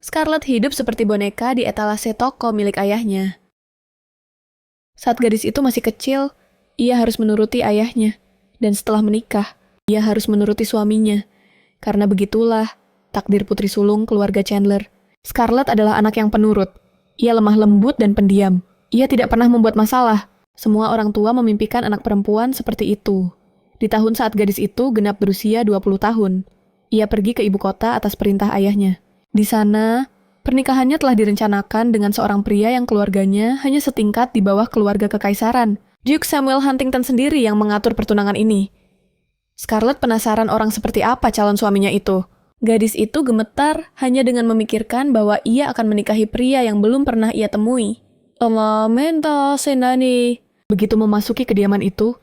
Scarlett hidup seperti boneka di etalase toko milik ayahnya. Saat gadis itu masih kecil, ia harus menuruti ayahnya. Dan setelah menikah, ia harus menuruti suaminya. Karena begitulah takdir putri sulung keluarga Chandler. Scarlett adalah anak yang penurut. Ia lemah lembut dan pendiam. Ia tidak pernah membuat masalah. Semua orang tua memimpikan anak perempuan seperti itu. Di tahun saat gadis itu genap berusia 20 tahun. Ia pergi ke ibu kota atas perintah ayahnya. Di sana, pernikahannya telah direncanakan dengan seorang pria yang keluarganya hanya setingkat di bawah keluarga kekaisaran. Duke Samuel Huntington sendiri yang mengatur pertunangan ini. Scarlett penasaran orang seperti apa calon suaminya itu. Gadis itu gemetar hanya dengan memikirkan bahwa ia akan menikahi pria yang belum pernah ia temui. Menta Senani. Begitu memasuki kediaman itu,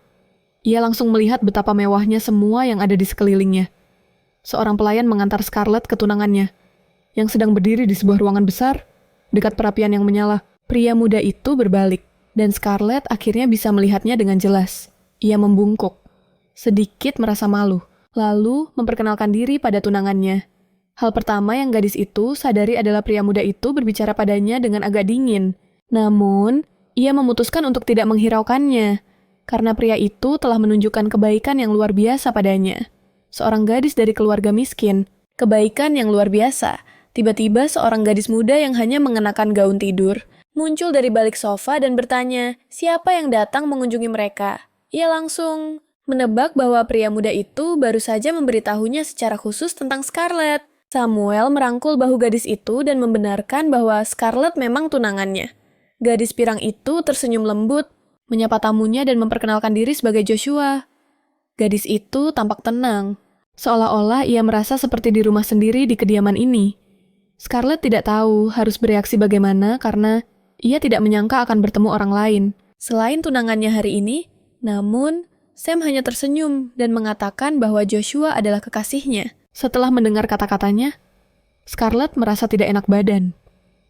ia langsung melihat betapa mewahnya semua yang ada di sekelilingnya. Seorang pelayan mengantar Scarlett ke tunangannya, yang sedang berdiri di sebuah ruangan besar, dekat perapian yang menyala. Pria muda itu berbalik, dan Scarlett akhirnya bisa melihatnya dengan jelas. Ia membungkuk, sedikit merasa malu, lalu memperkenalkan diri pada tunangannya. Hal pertama yang gadis itu sadari adalah pria muda itu berbicara padanya dengan agak dingin. Namun, ia memutuskan untuk tidak menghiraukannya, karena pria itu telah menunjukkan kebaikan yang luar biasa padanya. Seorang gadis dari keluarga miskin, kebaikan yang luar biasa. Tiba-tiba seorang gadis muda yang hanya mengenakan gaun tidur muncul dari balik sofa dan bertanya, siapa yang datang mengunjungi mereka. Ia langsung menebak bahwa pria muda itu baru saja memberitahunya secara khusus tentang Scarlett. Samuel merangkul bahu gadis itu dan membenarkan bahwa Scarlett memang tunangannya. Gadis pirang itu tersenyum lembut, menyapa tamunya dan memperkenalkan diri sebagai Joshua. Gadis itu tampak tenang, seolah-olah ia merasa seperti di rumah sendiri di kediaman ini. Scarlett tidak tahu harus bereaksi bagaimana karena ia tidak menyangka akan bertemu orang lain. Selain tunangannya hari ini, namun Sam hanya tersenyum dan mengatakan bahwa Joshua adalah kekasihnya. Setelah mendengar kata-katanya, Scarlett merasa tidak enak badan.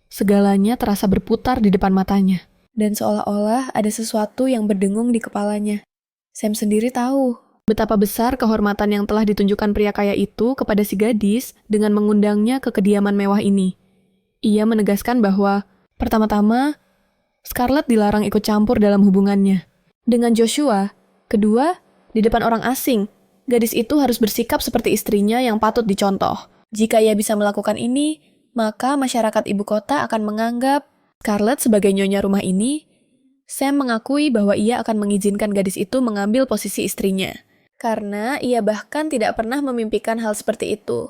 Segalanya terasa berputar di depan matanya, dan seolah-olah ada sesuatu yang berdengung di kepalanya. Sam sendiri tahu betapa besar kehormatan yang telah ditunjukkan pria kaya itu kepada si gadis dengan mengundangnya ke kediaman mewah ini. Ia menegaskan bahwa, pertama-tama, Scarlett dilarang ikut campur dalam hubungannya. Dengan Joshua, kedua, di depan orang asing, gadis itu harus bersikap seperti istrinya yang patut dicontoh. Jika ia bisa melakukan ini, maka masyarakat ibu kota akan menganggap Scarlett sebagai nyonya rumah ini. Sam mengakui bahwa ia akan mengizinkan gadis itu mengambil posisi istrinya, karena ia bahkan tidak pernah memimpikan hal seperti itu.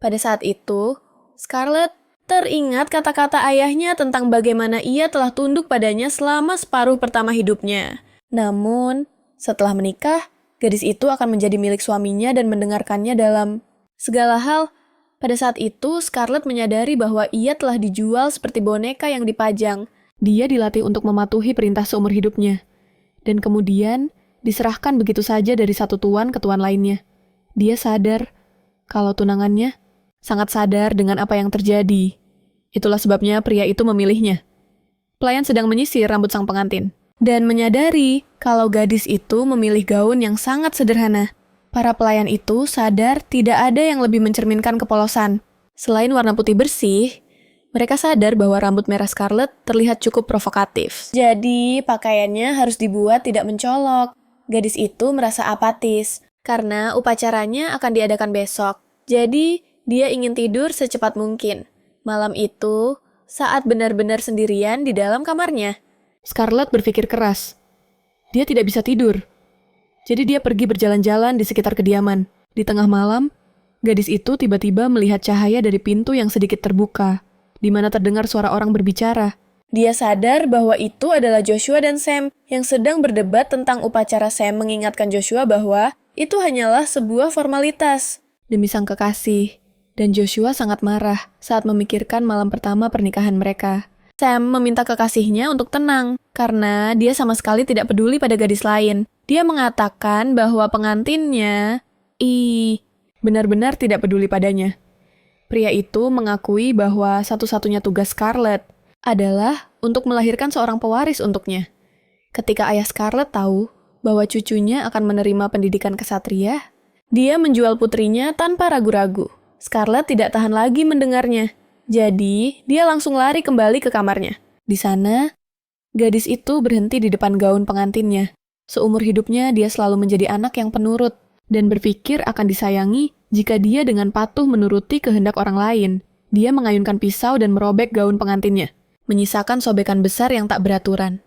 Pada saat itu, Scarlett teringat kata-kata ayahnya tentang bagaimana ia telah tunduk padanya selama separuh pertama hidupnya. Namun, setelah menikah, gadis itu akan menjadi milik suaminya dan mendengarkannya dalam segala hal. Pada saat itu, Scarlett menyadari bahwa ia telah dijual seperti boneka yang dipajang. Dia dilatih untuk mematuhi perintah seumur hidupnya. Dan kemudian, diserahkan begitu saja dari satu tuan ke tuan lainnya. Dia sadar kalau tunangannya sangat sadar dengan apa yang terjadi. Itulah sebabnya pria itu memilihnya. Pelayan sedang menyisir rambut sang pengantin, dan menyadari kalau gadis itu memilih gaun yang sangat sederhana. Para pelayan itu sadar tidak ada yang lebih mencerminkan kepolosan. Selain warna putih bersih, mereka sadar bahwa rambut merah Scarlett terlihat cukup provokatif. Jadi, pakaiannya harus dibuat tidak mencolok. Gadis itu merasa apatis, karena upacaranya akan diadakan besok. Jadi, dia ingin tidur secepat mungkin. Malam itu, saat benar-benar sendirian di dalam kamarnya, Scarlett berpikir keras. Dia tidak bisa tidur. Jadi dia pergi berjalan-jalan di sekitar kediaman. Di tengah malam, gadis itu tiba-tiba melihat cahaya dari pintu yang sedikit terbuka, di mana terdengar suara orang berbicara. Dia sadar bahwa itu adalah Joshua dan Sam yang sedang berdebat tentang upacara. Sam mengingatkan Joshua bahwa itu hanyalah sebuah formalitas demi sang kekasih. Dan Joshua sangat marah saat memikirkan malam pertama pernikahan mereka. Sam meminta kekasihnya untuk tenang, karena dia sama sekali tidak peduli pada gadis lain. Dia mengatakan bahwa pengantinnya, benar-benar tidak peduli padanya. Pria itu mengakui bahwa satu-satunya tugas Scarlett adalah untuk melahirkan seorang pewaris untuknya. Ketika ayah Scarlett tahu bahwa cucunya akan menerima pendidikan kesatria, dia menjual putrinya tanpa ragu-ragu. Scarlett tidak tahan lagi mendengarnya. Jadi, dia langsung lari kembali ke kamarnya. Di sana, gadis itu berhenti di depan gaun pengantinnya. Seumur hidupnya, dia selalu menjadi anak yang penurut dan berpikir akan disayangi jika dia dengan patuh menuruti kehendak orang lain. Dia mengayunkan pisau dan merobek gaun pengantinnya, menyisakan sobekan besar yang tak beraturan.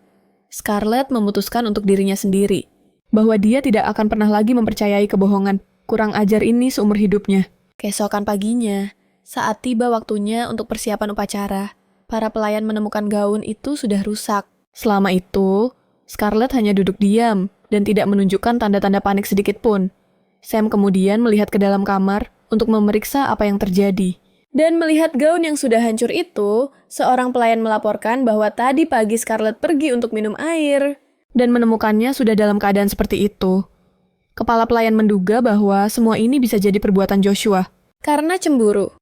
Scarlett memutuskan untuk dirinya sendiri, bahwa dia tidak akan pernah lagi mempercayai kebohongan kurang ajar ini seumur hidupnya. Keesokan paginya, saat tiba waktunya untuk persiapan upacara, para pelayan menemukan gaun itu sudah rusak. Selama itu, Scarlett hanya duduk diam dan tidak menunjukkan tanda-tanda panik sedikit pun. Sam kemudian melihat ke dalam kamar untuk memeriksa apa yang terjadi. Dan melihat gaun yang sudah hancur itu, seorang pelayan melaporkan bahwa tadi pagi Scarlett pergi untuk minum air dan menemukannya sudah dalam keadaan seperti itu. Kepala pelayan menduga bahwa semua ini bisa jadi perbuatan Joshua karena cemburu.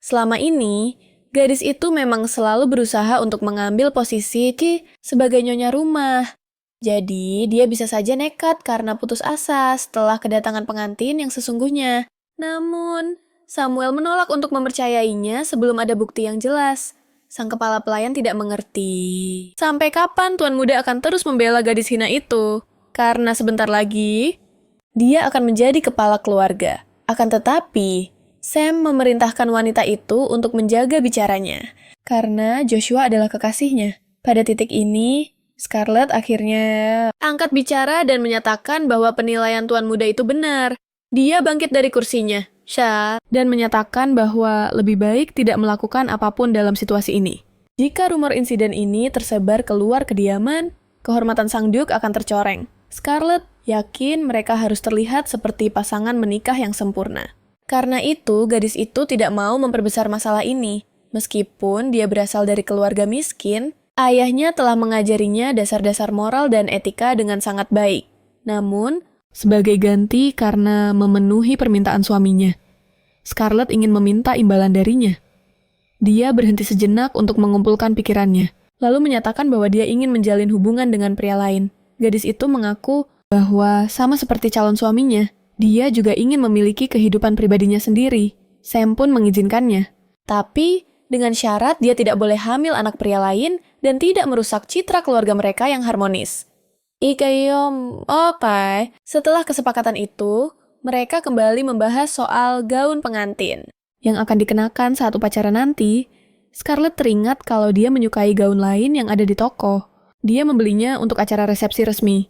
Selama ini, gadis itu memang selalu berusaha untuk mengambil posisi sebagai nyonya rumah. Jadi, dia bisa saja nekat karena putus asa setelah kedatangan pengantin yang sesungguhnya. Namun, Samuel menolak untuk mempercayainya sebelum ada bukti yang jelas. Sang kepala pelayan tidak mengerti. Sampai kapan Tuan Muda akan terus membela gadis hina itu? Karena sebentar lagi, dia akan menjadi kepala keluarga. Akan tetapi, Sam memerintahkan wanita itu untuk menjaga bicaranya. Karena Joshua adalah kekasihnya. Pada titik ini, Scarlett akhirnya angkat bicara dan menyatakan bahwa penilaian Tuan Muda itu benar. Dia bangkit dari kursinya, dan menyatakan bahwa lebih baik tidak melakukan apapun dalam situasi ini. Jika rumor insiden ini tersebar keluar kediaman, kehormatan Sang Duke akan tercoreng. Scarlett yakin mereka harus terlihat seperti pasangan menikah yang sempurna. Karena itu, gadis itu tidak mau memperbesar masalah ini. Meskipun dia berasal dari keluarga miskin, ayahnya telah mengajarinya dasar-dasar moral dan etika dengan sangat baik. Namun, sebagai ganti karena memenuhi permintaan suaminya, Scarlett ingin meminta imbalan darinya. Dia berhenti sejenak untuk mengumpulkan pikirannya, lalu menyatakan bahwa dia ingin menjalin hubungan dengan pria lain. Gadis itu mengaku bahwa sama seperti calon suaminya, dia juga ingin memiliki kehidupan pribadinya sendiri. Sam pun mengizinkannya. Tapi, dengan syarat dia tidak boleh hamil anak pria lain dan tidak merusak citra keluarga mereka yang harmonis. Oke. Setelah kesepakatan itu, mereka kembali membahas soal gaun pengantin yang akan dikenakan saat upacara nanti. Scarlett teringat kalau dia menyukai gaun lain yang ada di toko. Dia membelinya untuk acara resepsi resmi.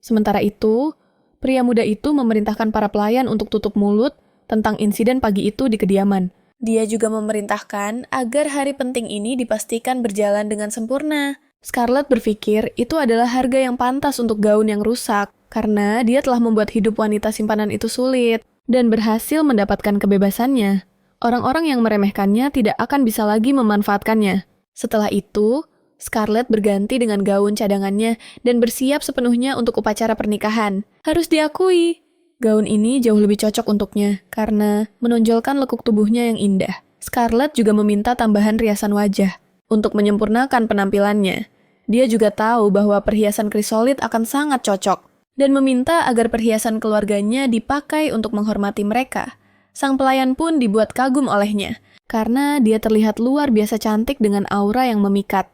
Sementara itu, pria muda itu memerintahkan para pelayan untuk tutup mulut tentang insiden pagi itu di kediaman. Dia juga memerintahkan agar hari penting ini dipastikan berjalan dengan sempurna. Scarlett berpikir itu adalah harga yang pantas untuk gaun yang rusak, karena dia telah membuat hidup wanita simpanan itu sulit, dan berhasil mendapatkan kebebasannya. Orang-orang yang meremehkannya tidak akan bisa lagi memanfaatkannya. Setelah itu, Scarlett berganti dengan gaun cadangannya dan bersiap sepenuhnya untuk upacara pernikahan. Harus diakui, gaun ini jauh lebih cocok untuknya, karena menonjolkan lekuk tubuhnya yang indah. Scarlett juga meminta tambahan riasan wajah untuk menyempurnakan penampilannya. Dia juga tahu bahwa perhiasan krisolit akan sangat cocok, dan meminta agar perhiasan keluarganya dipakai untuk menghormati mereka. Sang pelayan pun dibuat kagum olehnya, karena dia terlihat luar biasa cantik dengan aura yang memikat.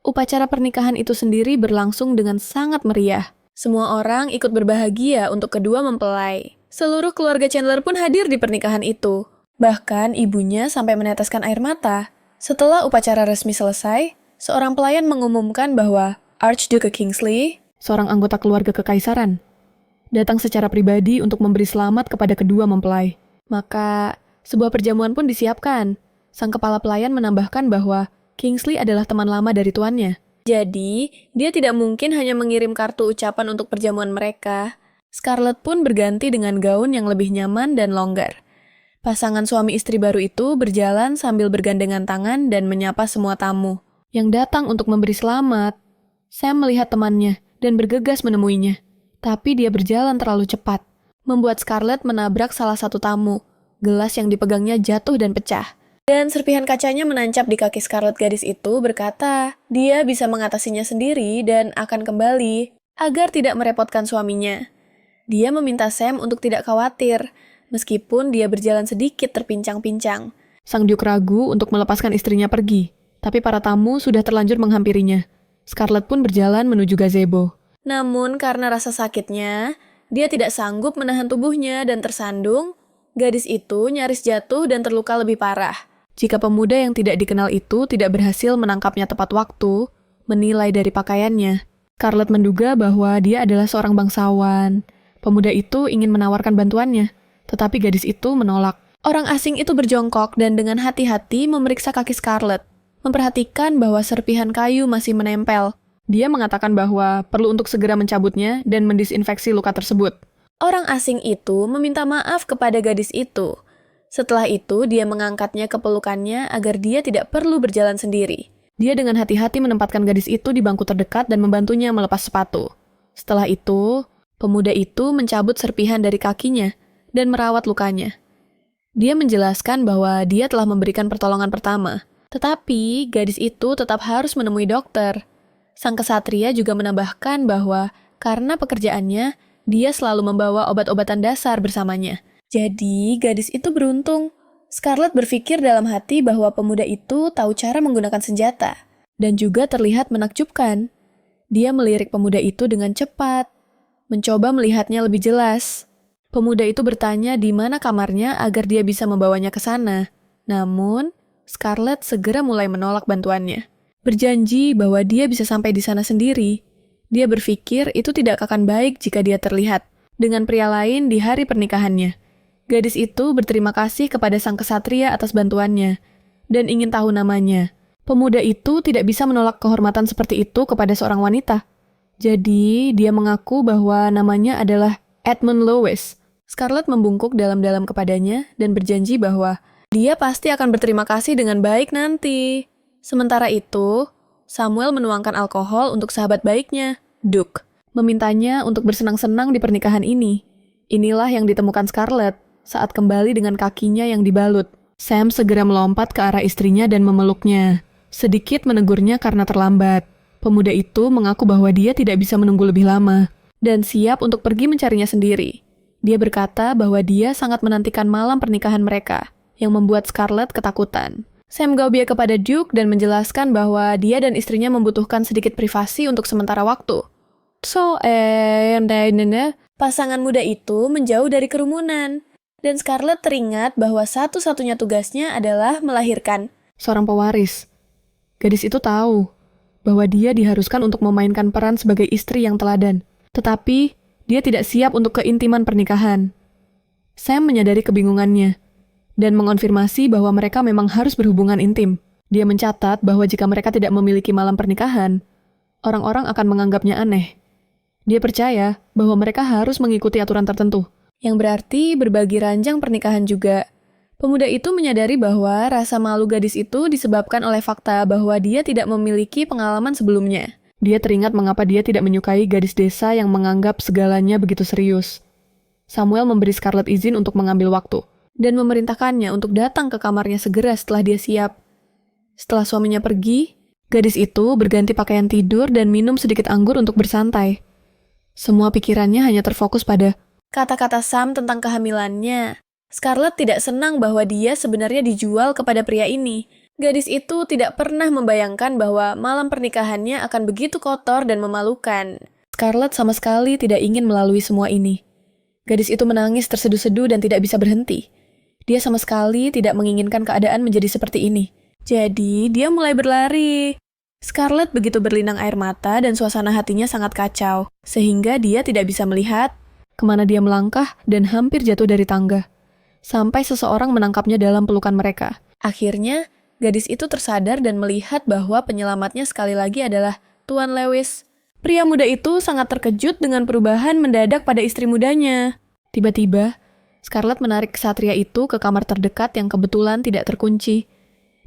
Upacara pernikahan itu sendiri berlangsung dengan sangat meriah. Semua orang ikut berbahagia untuk kedua mempelai. Seluruh keluarga Chandler pun hadir di pernikahan itu. Bahkan ibunya sampai meneteskan air mata. Setelah upacara resmi selesai, seorang pelayan mengumumkan bahwa Archduke Kingsley, seorang anggota keluarga kekaisaran, datang secara pribadi untuk memberi selamat kepada kedua mempelai. Maka, sebuah perjamuan pun disiapkan. Sang kepala pelayan menambahkan bahwa Kingsley adalah teman lama dari tuannya. Jadi, dia tidak mungkin hanya mengirim kartu ucapan untuk perjamuan mereka. Scarlett pun berganti dengan gaun yang lebih nyaman dan longgar. Pasangan suami istri baru itu berjalan sambil bergandengan tangan dan menyapa semua tamu yang datang untuk memberi selamat. Sam melihat temannya dan bergegas menemuinya. Tapi dia berjalan terlalu cepat, membuat Scarlett menabrak salah satu tamu. Gelas yang dipegangnya jatuh dan pecah. Dan serpihan kacanya menancap di kaki Scarlett. Gadis itu berkata, dia bisa mengatasinya sendiri dan akan kembali agar tidak merepotkan suaminya. Dia meminta Sam untuk tidak khawatir, meskipun dia berjalan sedikit terpincang-pincang. Sang Duke ragu untuk melepaskan istrinya pergi, tapi para tamu sudah terlanjur menghampirinya. Scarlett pun berjalan menuju gazebo. Namun karena rasa sakitnya, dia tidak sanggup menahan tubuhnya dan tersandung. Gadis itu nyaris jatuh dan terluka lebih parah. Jika pemuda yang tidak dikenal itu tidak berhasil menangkapnya tepat waktu, menilai dari pakaiannya, Scarlett menduga bahwa dia adalah seorang bangsawan. Pemuda itu ingin menawarkan bantuannya, tetapi gadis itu menolak. Orang asing itu berjongkok dan dengan hati-hati memeriksa kaki Scarlett, memperhatikan bahwa serpihan kayu masih menempel. Dia mengatakan bahwa perlu untuk segera mencabutnya dan mendisinfeksi luka tersebut. Orang asing itu meminta maaf kepada gadis itu. Setelah itu, dia mengangkatnya ke pelukannya agar dia tidak perlu berjalan sendiri. Dia dengan hati-hati menempatkan gadis itu di bangku terdekat dan membantunya melepas sepatu. Setelah itu, pemuda itu mencabut serpihan dari kakinya dan merawat lukanya. Dia menjelaskan bahwa dia telah memberikan pertolongan pertama, tetapi gadis itu tetap harus menemui dokter. Sang kesatria juga menambahkan bahwa karena pekerjaannya, dia selalu membawa obat-obatan dasar bersamanya. Jadi, gadis itu beruntung. Scarlett berpikir dalam hati bahwa pemuda itu tahu cara menggunakan senjata, dan juga terlihat menakjubkan. Dia melirik pemuda itu dengan cepat, mencoba melihatnya lebih jelas. Pemuda itu bertanya di mana kamarnya agar dia bisa membawanya ke sana. Namun, Scarlett segera mulai menolak bantuannya. Berjanji bahwa dia bisa sampai di sana sendiri. Dia berpikir itu tidak akan baik jika dia terlihat dengan pria lain di hari pernikahannya. Gadis itu berterima kasih kepada sang kesatria atas bantuannya dan ingin tahu namanya. Pemuda itu tidak bisa menolak kehormatan seperti itu kepada seorang wanita. Jadi, dia mengaku bahwa namanya adalah Edmund Lewis. Scarlett membungkuk dalam-dalam kepadanya dan berjanji bahwa dia pasti akan berterima kasih dengan baik nanti. Sementara itu, Samuel menuangkan alkohol untuk sahabat baiknya, Duke, memintanya untuk bersenang-senang di pernikahan ini. Inilah yang ditemukan Scarlett saat kembali dengan kakinya yang dibalut. Sam segera melompat ke arah istrinya dan memeluknya, sedikit menegurnya karena terlambat. Pemuda itu mengaku bahwa dia tidak bisa menunggu lebih lama dan siap untuk pergi mencarinya sendiri. Dia berkata bahwa dia sangat menantikan malam pernikahan mereka, yang membuat Scarlett ketakutan. Sam gaubia kepada Duke dan menjelaskan bahwa dia dan istrinya membutuhkan sedikit privasi untuk sementara waktu. Pasangan muda itu menjauh dari kerumunan, dan Scarlett teringat bahwa satu-satunya tugasnya adalah melahirkan seorang pewaris. Gadis itu tahu bahwa dia diharuskan untuk memainkan peran sebagai istri yang teladan, tetapi dia tidak siap untuk keintiman pernikahan. Sam menyadari kebingungannya dan mengonfirmasi bahwa mereka memang harus berhubungan intim. Dia mencatat bahwa jika mereka tidak memiliki malam pernikahan, orang-orang akan menganggapnya aneh. Dia percaya bahwa mereka harus mengikuti aturan tertentu, yang berarti berbagi ranjang pernikahan juga. Pemuda itu menyadari bahwa rasa malu gadis itu disebabkan oleh fakta bahwa dia tidak memiliki pengalaman sebelumnya. Dia teringat mengapa dia tidak menyukai gadis desa yang menganggap segalanya begitu serius. Samuel memberi Scarlett izin untuk mengambil waktu, dan memerintahkannya untuk datang ke kamarnya segera setelah dia siap. Setelah suaminya pergi, gadis itu berganti pakaian tidur dan minum sedikit anggur untuk bersantai. Semua pikirannya hanya terfokus pada kata-kata Sam tentang kehamilannya. Scarlett tidak senang bahwa dia sebenarnya dijual kepada pria ini. Gadis itu tidak pernah membayangkan bahwa malam pernikahannya akan begitu kotor dan memalukan. Scarlett sama sekali tidak ingin melalui semua ini. Gadis itu menangis terseduh-seduh dan tidak bisa berhenti. Dia sama sekali tidak menginginkan keadaan menjadi seperti ini. Jadi, dia mulai berlari. Scarlett begitu berlinang air mata dan suasana hatinya sangat kacau, sehingga dia tidak bisa melihat kemana dia melangkah dan hampir jatuh dari tangga. Sampai seseorang menangkapnya dalam pelukan mereka. Akhirnya, gadis itu tersadar dan melihat bahwa penyelamatnya sekali lagi adalah Tuan Lewis. Pria muda itu sangat terkejut dengan perubahan mendadak pada istri mudanya. Tiba-tiba, Scarlett menarik ksatria itu ke kamar terdekat yang kebetulan tidak terkunci.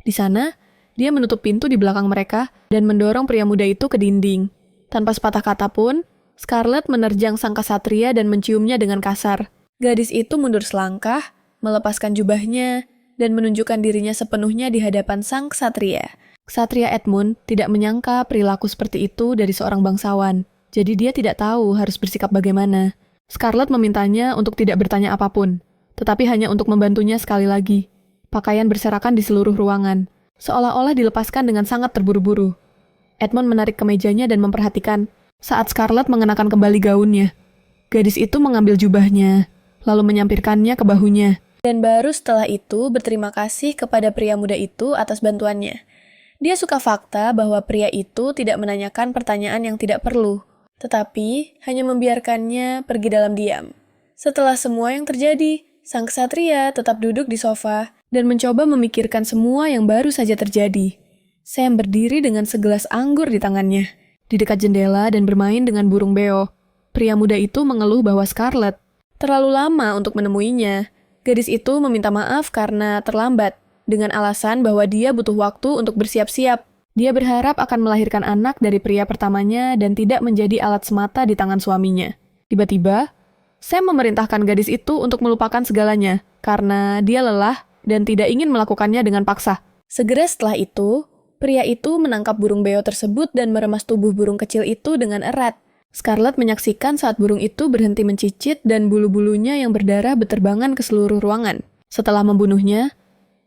Di sana, dia menutup pintu di belakang mereka dan mendorong pria muda itu ke dinding. Tanpa sepatah kata pun, Scarlett menerjang sang ksatria dan menciumnya dengan kasar. Gadis itu mundur selangkah, melepaskan jubahnya, dan menunjukkan dirinya sepenuhnya di hadapan sang ksatria. Ksatria Edmund tidak menyangka perilaku seperti itu dari seorang bangsawan, jadi dia tidak tahu harus bersikap bagaimana. Scarlett memintanya untuk tidak bertanya apapun, tetapi hanya untuk membantunya sekali lagi. Pakaian berserakan di seluruh ruangan, seolah-olah dilepaskan dengan sangat terburu-buru. Edmund menarik kemejanya dan memperhatikan saat Scarlett mengenakan kembali gaunnya. Gadis itu mengambil jubahnya, lalu menyampirkannya ke bahunya. Dan baru setelah itu berterima kasih kepada pria muda itu atas bantuannya. Dia suka fakta bahwa pria itu tidak menanyakan pertanyaan yang tidak perlu, tetapi hanya membiarkannya pergi dalam diam. Setelah semua yang terjadi, sang ksatria tetap duduk di sofa dan mencoba memikirkan semua yang baru saja terjadi. Sam berdiri dengan segelas anggur di tangannya, di dekat jendela dan bermain dengan burung beo. Pria muda itu mengeluh bahwa Scarlett terlalu lama untuk menemuinya. Gadis itu meminta maaf karena terlambat, dengan alasan bahwa dia butuh waktu untuk bersiap-siap. Dia berharap akan melahirkan anak dari pria pertamanya dan tidak menjadi alat semata di tangan suaminya. Tiba-tiba, Sam memerintahkan gadis itu untuk melupakan segalanya, karena dia lelah dan tidak ingin melakukannya dengan paksa. Segera setelah itu, pria itu menangkap burung beo tersebut dan meremas tubuh burung kecil itu dengan erat. Scarlett menyaksikan saat burung itu berhenti mencicit dan bulu-bulunya yang berdarah berterbangan ke seluruh ruangan. Setelah membunuhnya,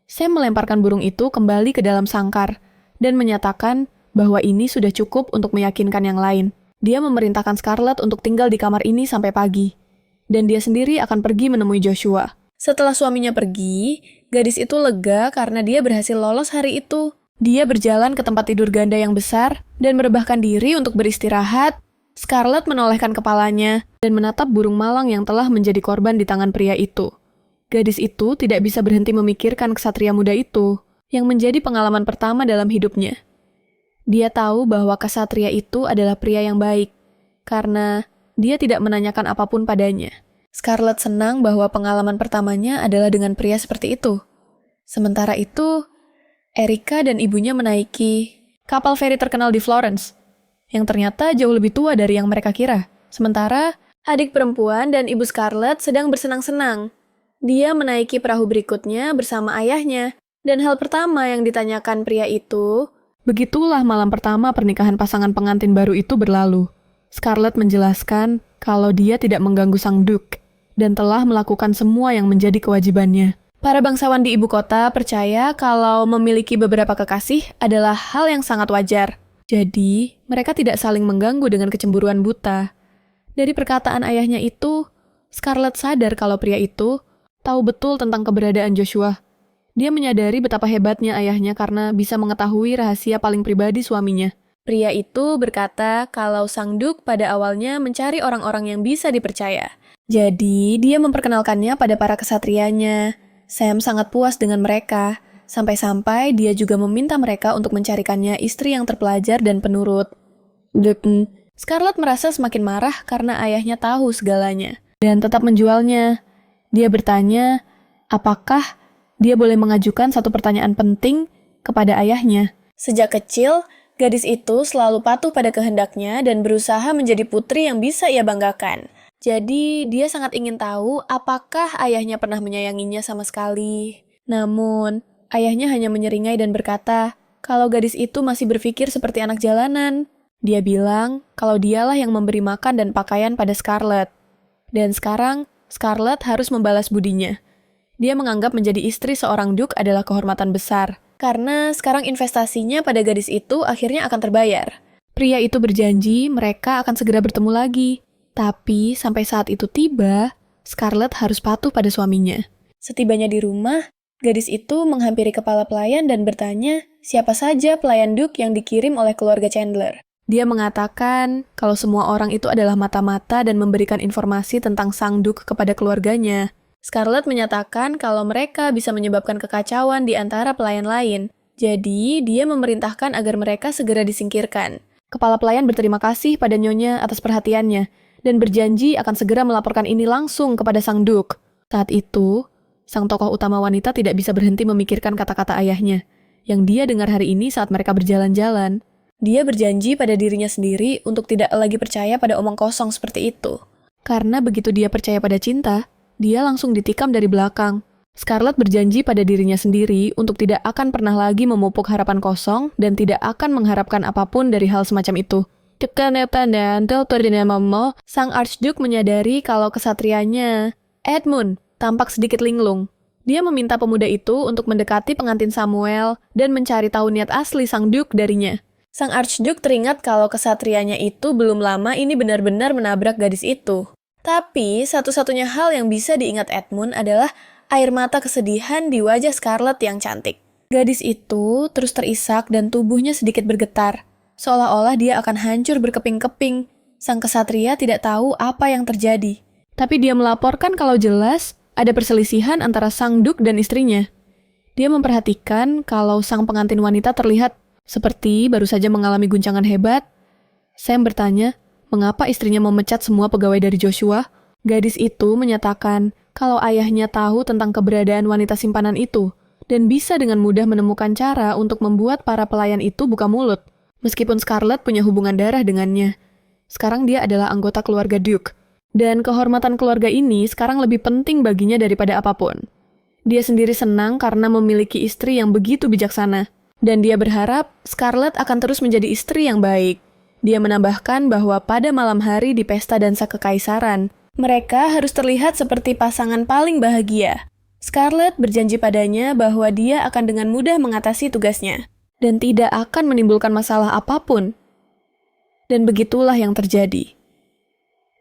Sam melemparkan burung itu kembali ke dalam sangkar dan menyatakan bahwa ini sudah cukup untuk meyakinkan yang lain. Dia memerintahkan Scarlett untuk tinggal di kamar ini sampai pagi, dan dia sendiri akan pergi menemui Joshua. Setelah suaminya pergi, gadis itu lega karena dia berhasil lolos hari itu. Dia berjalan ke tempat tidur ganda yang besar dan merebahkan diri untuk beristirahat. Scarlett menolehkan kepalanya dan menatap burung malang yang telah menjadi korban di tangan pria itu. Gadis itu tidak bisa berhenti memikirkan ksatria muda itu, yang menjadi pengalaman pertama dalam hidupnya. Dia tahu bahwa ksatria itu adalah pria yang baik, karena dia tidak menanyakan apapun padanya. Scarlett senang bahwa pengalaman pertamanya adalah dengan pria seperti itu. Sementara itu, Erika dan ibunya menaiki kapal feri terkenal di Florence, yang ternyata jauh lebih tua dari yang mereka kira. Sementara, adik perempuan dan ibu Scarlett sedang bersenang-senang. Dia menaiki perahu berikutnya bersama ayahnya, dan hal pertama yang ditanyakan pria itu, begitulah malam pertama pernikahan pasangan pengantin baru itu berlalu. Scarlett menjelaskan kalau dia tidak mengganggu sang Duke, dan telah melakukan semua yang menjadi kewajibannya. Para bangsawan di ibu kota percaya kalau memiliki beberapa kekasih adalah hal yang sangat wajar. Jadi, mereka tidak saling mengganggu dengan kecemburuan buta. Dari perkataan ayahnya itu, Scarlett sadar kalau pria itu tahu betul tentang keberadaan Joshua. Dia menyadari betapa hebatnya ayahnya karena bisa mengetahui rahasia paling pribadi suaminya. Pria itu berkata kalau sang Duke pada awalnya mencari orang-orang yang bisa dipercaya. Jadi, dia memperkenalkannya pada para kesatrianya. Sam sangat puas dengan mereka. Sampai-sampai dia juga meminta mereka untuk mencarikannya istri yang terpelajar dan penurut. Scarlett merasa semakin marah karena ayahnya tahu segalanya, dan tetap menjualnya. Dia bertanya, apakah dia boleh mengajukan satu pertanyaan penting kepada ayahnya. Sejak kecil, gadis itu selalu patuh pada kehendaknya dan berusaha menjadi putri yang bisa ia banggakan. Jadi, dia sangat ingin tahu apakah ayahnya pernah menyayanginya sama sekali. Namun, ayahnya hanya menyeringai dan berkata, kalau gadis itu masih berpikir seperti anak jalanan. Dia bilang kalau dialah yang memberi makan dan pakaian pada Scarlett. Dan sekarang, Scarlett harus membalas budinya. Dia menganggap menjadi istri seorang Duke adalah kehormatan besar, karena sekarang investasinya pada gadis itu akhirnya akan terbayar. Pria itu berjanji mereka akan segera bertemu lagi. Tapi sampai saat itu tiba, Scarlett harus patuh pada suaminya. Setibanya di rumah, gadis itu menghampiri kepala pelayan dan bertanya siapa saja pelayan Duke yang dikirim oleh keluarga Chandler. Dia mengatakan kalau semua orang itu adalah mata-mata dan memberikan informasi tentang sang Duke kepada keluarganya. Scarlett menyatakan kalau mereka bisa menyebabkan kekacauan di antara pelayan lain. Jadi, dia memerintahkan agar mereka segera disingkirkan. Kepala pelayan berterima kasih pada Nyonya atas perhatiannya dan berjanji akan segera melaporkan ini langsung kepada sang Duke. Saat itu, sang tokoh utama wanita tidak bisa berhenti memikirkan kata-kata ayahnya, yang dia dengar hari ini saat mereka berjalan-jalan. Dia berjanji pada dirinya sendiri untuk tidak lagi percaya pada omong kosong seperti itu. Karena begitu dia percaya pada cinta, dia langsung ditikam dari belakang. Scarlett berjanji pada dirinya sendiri untuk tidak akan pernah lagi memupuk harapan kosong dan tidak akan mengharapkan apapun dari hal semacam itu. Sang Archduke menyadari kalau kesatrianya, Edmund, tampak sedikit linglung. Dia meminta pemuda itu untuk mendekati pengantin Samuel dan mencari tahu niat asli Sang Duke darinya. Sang Archduke teringat kalau kesatrianya itu belum lama ini benar-benar menabrak gadis itu. Tapi, satu-satunya hal yang bisa diingat Edmund adalah air mata kesedihan di wajah Scarlett yang cantik. Gadis itu terus terisak dan tubuhnya sedikit bergetar, seolah-olah dia akan hancur berkeping-keping. Sang kesatria tidak tahu apa yang terjadi. Tapi dia melaporkan kalau jelas ada perselisihan antara Sang Duke dan istrinya. Dia memperhatikan kalau sang pengantin wanita terlihat seperti baru saja mengalami guncangan hebat. Sam bertanya, mengapa istrinya memecat semua pegawai dari Joshua? Gadis itu menyatakan kalau ayahnya tahu tentang keberadaan wanita simpanan itu dan bisa dengan mudah menemukan cara untuk membuat para pelayan itu buka mulut. Meskipun Scarlett punya hubungan darah dengannya. Sekarang dia adalah anggota keluarga Duke. Dan kehormatan keluarga ini sekarang lebih penting baginya daripada apapun. Dia sendiri senang karena memiliki istri yang begitu bijaksana. Dan dia berharap Scarlett akan terus menjadi istri yang baik. Dia menambahkan bahwa pada malam hari di pesta dansa kekaisaran, mereka harus terlihat seperti pasangan paling bahagia. Scarlett berjanji padanya bahwa dia akan dengan mudah mengatasi tugasnya. Dan tidak akan menimbulkan masalah apapun. Dan begitulah yang terjadi.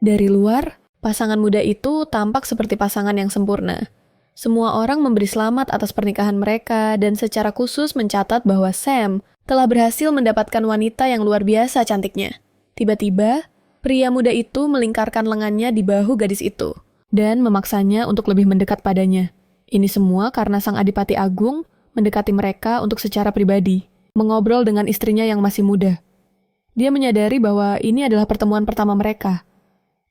Dari luar, pasangan muda itu tampak seperti pasangan yang sempurna. Semua orang memberi selamat atas pernikahan mereka dan secara khusus mencatat bahwa Sam telah berhasil mendapatkan wanita yang luar biasa cantiknya. Tiba-tiba, pria muda itu melingkarkan lengannya di bahu gadis itu dan memaksanya untuk lebih mendekat padanya. Ini semua karena sang Adipati Agung mendekati mereka untuk secara pribadi, mengobrol dengan istrinya yang masih muda. Dia menyadari bahwa ini adalah pertemuan pertama mereka.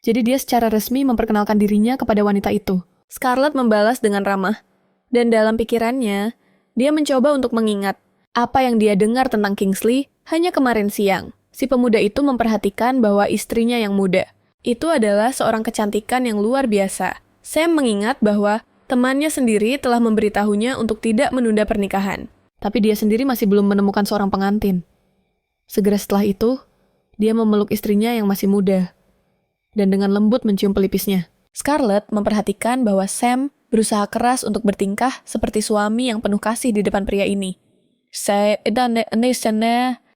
Jadi dia secara resmi memperkenalkan dirinya kepada wanita itu. Scarlett membalas dengan ramah. Dan dalam pikirannya, dia mencoba untuk mengingat apa yang dia dengar tentang Kingsley hanya kemarin siang. Si pemuda itu memperhatikan bahwa istrinya yang muda itu adalah seorang kecantikan yang luar biasa. Sam mengingat bahwa temannya sendiri telah memberitahunya untuk tidak menunda pernikahan. Tapi dia sendiri masih belum menemukan seorang pengantin. Segera setelah itu, dia memeluk istrinya yang masih muda. Dan dengan lembut mencium pelipisnya. Scarlett memperhatikan bahwa Sam berusaha keras untuk bertingkah seperti suami yang penuh kasih di depan pria ini.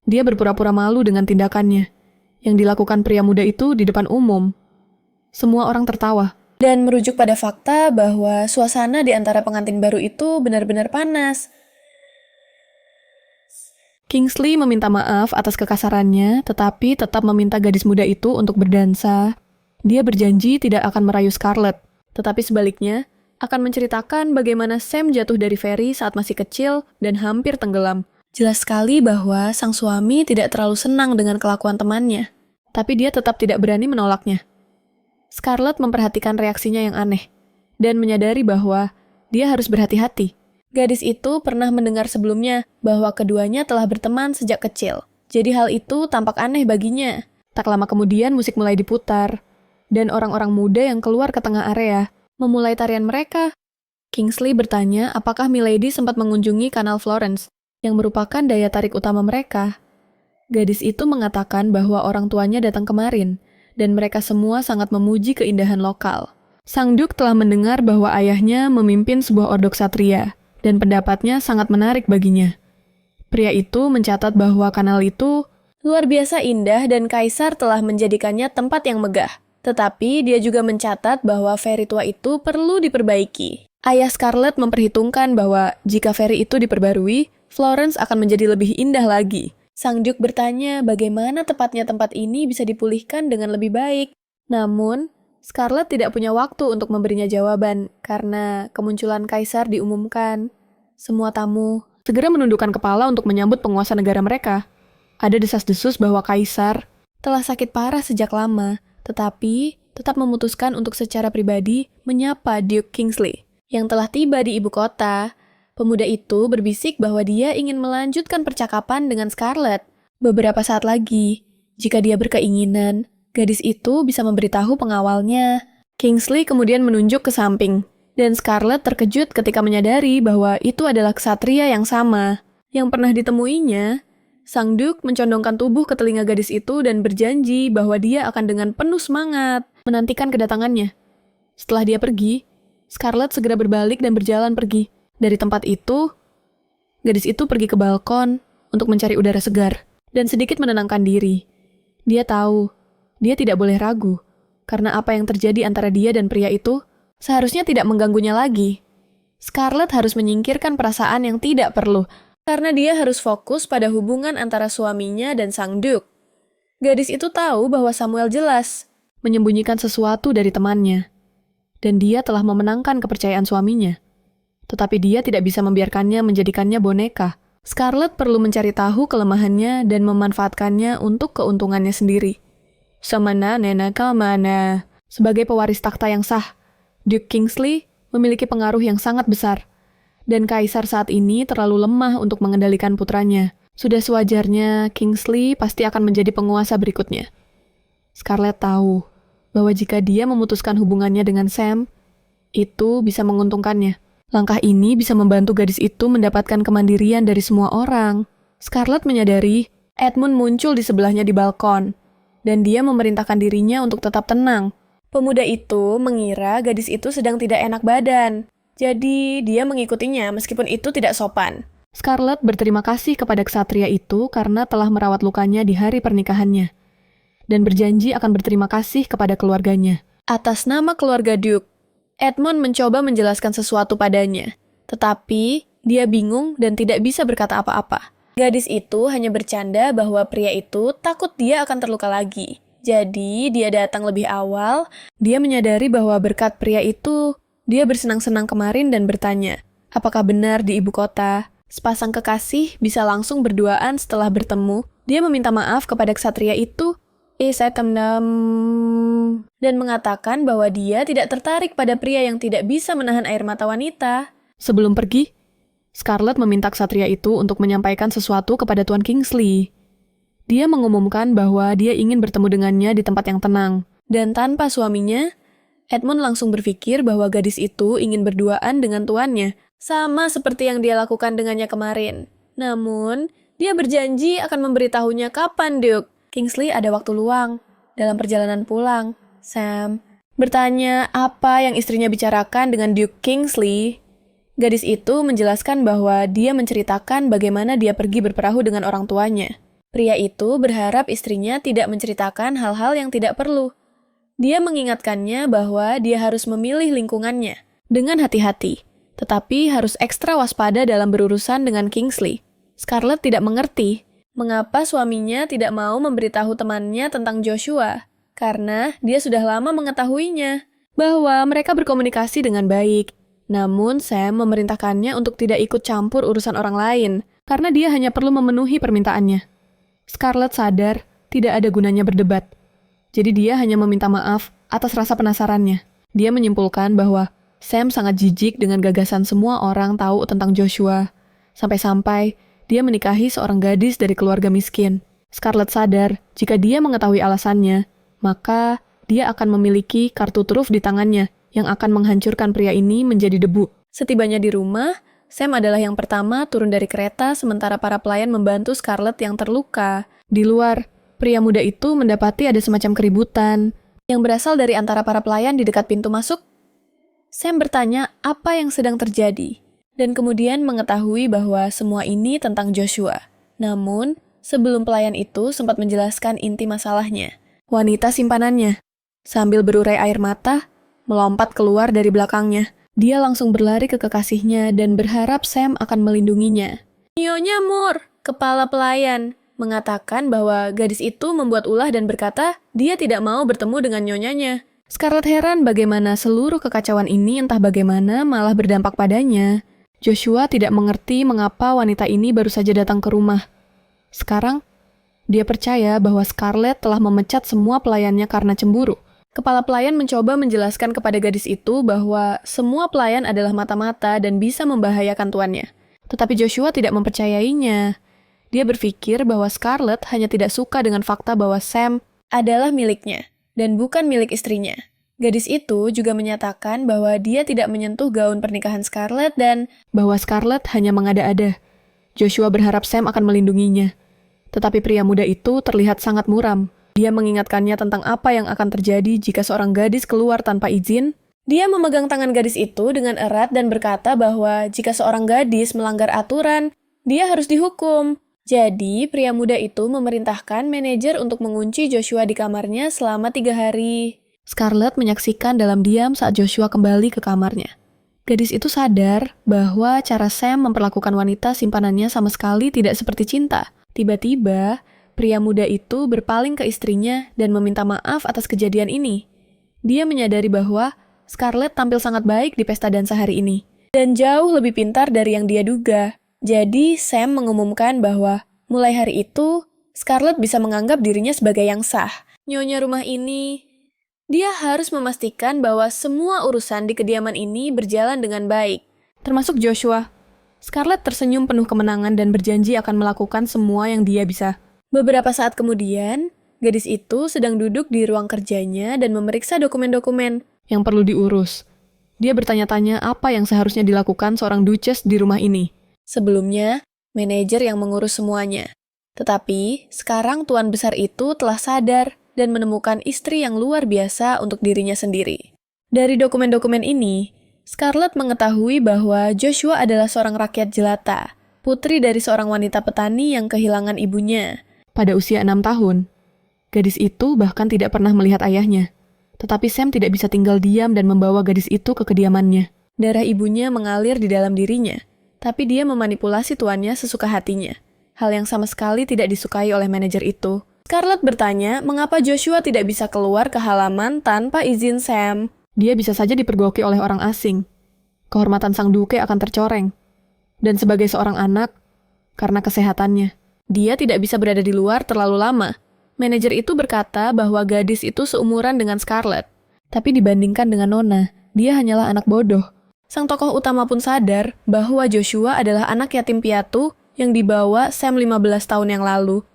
Dia berpura-pura malu dengan tindakannya, yang dilakukan pria muda itu di depan umum. Semua orang tertawa. Dan merujuk pada fakta bahwa suasana di antara pengantin baru itu benar-benar panas. Kingsley meminta maaf atas kekasarannya, tetapi tetap meminta gadis muda itu untuk berdansa. Dia berjanji tidak akan merayu Scarlett, tetapi sebaliknya akan menceritakan bagaimana Sam jatuh dari ferry saat masih kecil dan hampir tenggelam. Jelas sekali bahwa sang suami tidak terlalu senang dengan kelakuan temannya, tapi dia tetap tidak berani menolaknya. Scarlett memperhatikan reaksinya yang aneh, dan menyadari bahwa dia harus berhati-hati. Gadis itu pernah mendengar sebelumnya bahwa keduanya telah berteman sejak kecil, jadi hal itu tampak aneh baginya. Tak lama kemudian musik mulai diputar, dan orang-orang muda yang keluar ke tengah area memulai tarian mereka. Kingsley bertanya apakah Milady sempat mengunjungi Kanal Florence, yang merupakan daya tarik utama mereka. Gadis itu mengatakan bahwa orang tuanya datang kemarin, dan mereka semua sangat memuji keindahan lokal. Sang Duke telah mendengar bahwa ayahnya memimpin sebuah ordo ksatria, dan pendapatnya sangat menarik baginya. Pria itu mencatat bahwa kanal itu luar biasa indah dan kaisar telah menjadikannya tempat yang megah. Tetapi dia juga mencatat bahwa ferry tua itu perlu diperbaiki. Ayah Scarlett memperhitungkan bahwa jika ferry itu diperbarui, Florence akan menjadi lebih indah lagi. Sang Duke bertanya bagaimana tepatnya tempat ini bisa dipulihkan dengan lebih baik. Namun, Scarlett tidak punya waktu untuk memberinya jawaban karena kemunculan kaisar diumumkan. Semua tamu segera menundukkan kepala untuk menyambut penguasa negara mereka. Ada desas-desus bahwa kaisar telah sakit parah sejak lama, tetapi tetap memutuskan untuk secara pribadi menyapa Duke Kingsley yang telah tiba di ibu kota. Pemuda itu berbisik bahwa dia ingin melanjutkan percakapan dengan Scarlett. Beberapa saat lagi, jika dia berkeinginan, gadis itu bisa memberitahu pengawalnya. Kingsley kemudian menunjuk ke samping, dan Scarlett terkejut ketika menyadari bahwa itu adalah ksatria yang sama. Yang pernah ditemuinya, Sang Duke mencondongkan tubuh ke telinga gadis itu dan berjanji bahwa dia akan dengan penuh semangat menantikan kedatangannya. Setelah dia pergi, Scarlett segera berbalik dan berjalan pergi. Dari tempat itu, gadis itu pergi ke balkon untuk mencari udara segar dan sedikit menenangkan diri. Dia tahu, dia tidak boleh ragu, karena apa yang terjadi antara dia dan pria itu seharusnya tidak mengganggunya lagi. Scarlett harus menyingkirkan perasaan yang tidak perlu, karena dia harus fokus pada hubungan antara suaminya dan sang Duke. Gadis itu tahu bahwa Samuel jelas menyembunyikan sesuatu dari temannya, dan dia telah memenangkan kepercayaan suaminya. Tetapi dia tidak bisa membiarkannya menjadikannya boneka. Scarlett perlu mencari tahu kelemahannya dan memanfaatkannya untuk keuntungannya sendiri. Samana nena kamana. Sebagai pewaris takhta yang sah, Duke Kingsley memiliki pengaruh yang sangat besar. Dan kaisar saat ini terlalu lemah untuk mengendalikan putranya. Sudah sewajarnya Kingsley pasti akan menjadi penguasa berikutnya. Scarlett tahu bahwa jika dia memutuskan hubungannya dengan Sam, itu bisa menguntungkannya. Langkah ini bisa membantu gadis itu mendapatkan kemandirian dari semua orang. Scarlett menyadari Edmund muncul di sebelahnya di balkon, dan dia memerintahkan dirinya untuk tetap tenang. Pemuda itu mengira gadis itu sedang tidak enak badan, jadi dia mengikutinya meskipun itu tidak sopan. Scarlett berterima kasih kepada ksatria itu karena telah merawat lukanya di hari pernikahannya, dan berjanji akan berterima kasih kepada keluarganya. Atas nama keluarga Duke, Edmund mencoba menjelaskan sesuatu padanya, tetapi dia bingung dan tidak bisa berkata apa-apa. Gadis itu hanya bercanda bahwa pria itu takut dia akan terluka lagi. Jadi, dia datang lebih awal. Dia menyadari bahwa berkat pria itu, dia bersenang-senang kemarin dan bertanya, apakah benar di ibu kota, sepasang kekasih bisa langsung berduaan setelah bertemu? Dia meminta maaf kepada ksatria itu, dan mengatakan bahwa dia tidak tertarik pada pria yang tidak bisa menahan air mata wanita. Sebelum pergi, Scarlett meminta ksatria itu untuk menyampaikan sesuatu kepada Tuan Kingsley. Dia mengumumkan bahwa dia ingin bertemu dengannya di tempat yang tenang. Dan tanpa suaminya, Edmund langsung berpikir bahwa gadis itu ingin berduaan dengan tuannya, sama seperti yang dia lakukan dengannya kemarin. Namun, dia berjanji akan memberitahunya kapan Duke Kingsley ada waktu luang dalam perjalanan pulang. Sam bertanya apa yang istrinya bicarakan dengan Duke Kingsley. Gadis itu menjelaskan bahwa dia menceritakan bagaimana dia pergi berperahu dengan orang tuanya. Pria itu berharap istrinya tidak menceritakan hal-hal yang tidak perlu. Dia mengingatkannya bahwa dia harus memilih lingkungannya dengan hati-hati, tetapi harus ekstra waspada dalam berurusan dengan Kingsley. Scarlett tidak mengerti mengapa suaminya tidak mau memberitahu temannya tentang Joshua, karena dia sudah lama mengetahuinya bahwa mereka berkomunikasi dengan baik. Namun Sam memerintahkannya untuk tidak ikut campur urusan orang lain, karena dia hanya perlu memenuhi permintaannya. Scarlett sadar tidak ada gunanya berdebat, jadi dia hanya meminta maaf atas rasa penasarannya. Dia menyimpulkan bahwa Sam sangat jijik dengan gagasan semua orang tahu tentang Joshua, sampai-sampai dia menikahi seorang gadis dari keluarga miskin. Scarlett sadar jika dia mengetahui alasannya, maka dia akan memiliki kartu truf di tangannya yang akan menghancurkan pria ini menjadi debu. Setibanya di rumah, Sam adalah yang pertama turun dari kereta sementara para pelayan membantu Scarlett yang terluka. Di luar, pria muda itu mendapati ada semacam keributan yang berasal dari antara para pelayan di dekat pintu masuk. Sam bertanya apa yang sedang terjadi, dan kemudian mengetahui bahwa semua ini tentang Joshua. Namun, sebelum pelayan itu sempat menjelaskan inti masalahnya, wanita simpanannya, sambil berurai air mata, melompat keluar dari belakangnya. Dia langsung berlari ke kekasihnya dan berharap Sam akan melindunginya. Nyonya Moore, kepala pelayan, mengatakan bahwa gadis itu membuat ulah dan berkata dia tidak mau bertemu dengan nyonyanya. Scarlett heran bagaimana seluruh kekacauan ini entah bagaimana malah berdampak padanya. Joshua tidak mengerti mengapa wanita ini baru saja datang ke rumah. Sekarang, dia percaya bahwa Scarlett telah memecat semua pelayannya karena cemburu. Kepala pelayan mencoba menjelaskan kepada gadis itu bahwa semua pelayan adalah mata-mata dan bisa membahayakan tuannya. Tetapi Joshua tidak mempercayainya. Dia berpikir bahwa Scarlett hanya tidak suka dengan fakta bahwa Sam adalah miliknya dan bukan milik istrinya. Gadis itu juga menyatakan bahwa dia tidak menyentuh gaun pernikahan Scarlett dan bahwa Scarlett hanya mengada-ada. Joshua berharap Sam akan melindunginya. Tetapi pria muda itu terlihat sangat muram. Dia mengingatkannya tentang apa yang akan terjadi jika seorang gadis keluar tanpa izin. Dia memegang tangan gadis itu dengan erat dan berkata bahwa jika seorang gadis melanggar aturan, dia harus dihukum. Jadi, pria muda itu memerintahkan manajer untuk mengunci Joshua di kamarnya selama 3 hari. Scarlett menyaksikan dalam diam saat Joshua kembali ke kamarnya. Gadis itu sadar bahwa cara Sam memperlakukan wanita simpanannya sama sekali tidak seperti cinta. Tiba-tiba, pria muda itu berpaling ke istrinya dan meminta maaf atas kejadian ini. Dia menyadari bahwa Scarlett tampil sangat baik di pesta dansa hari ini, dan jauh lebih pintar dari yang dia duga. Jadi, Sam mengumumkan bahwa mulai hari itu, Scarlett bisa menganggap dirinya sebagai yang sah. Nyonya rumah ini, dia harus memastikan bahwa semua urusan di kediaman ini berjalan dengan baik, termasuk Joshua. Scarlett tersenyum penuh kemenangan dan berjanji akan melakukan semua yang dia bisa. Beberapa saat kemudian, gadis itu sedang duduk di ruang kerjanya dan memeriksa dokumen-dokumen yang perlu diurus. Dia bertanya-tanya apa yang seharusnya dilakukan seorang duchess di rumah ini. Sebelumnya, manajer yang mengurus semuanya. Tetapi, sekarang tuan besar itu telah sadar dan menemukan istri yang luar biasa untuk dirinya sendiri. Dari dokumen-dokumen ini, Scarlett mengetahui bahwa Joshua adalah seorang rakyat jelata, putri dari seorang wanita petani yang kehilangan ibunya. Pada usia 6 tahun, gadis itu bahkan tidak pernah melihat ayahnya. Tetapi Sam tidak bisa tinggal diam dan membawa gadis itu ke kediamannya. Darah ibunya mengalir di dalam dirinya, tapi dia memanipulasi tuannya sesuka hatinya. Hal yang sama sekali tidak disukai oleh manajer itu. Scarlett bertanya mengapa Joshua tidak bisa keluar ke halaman tanpa izin Sam. Dia bisa saja dipergoki oleh orang asing. Kehormatan sang duke akan tercoreng. Dan sebagai seorang anak, karena kesehatannya, dia tidak bisa berada di luar terlalu lama. Manajer itu berkata bahwa gadis itu seumuran dengan Scarlett. Tapi dibandingkan dengan Nona, dia hanyalah anak bodoh. Sang tokoh utama pun sadar bahwa Joshua adalah anak yatim piatu yang dibawa Sam 15 tahun yang lalu.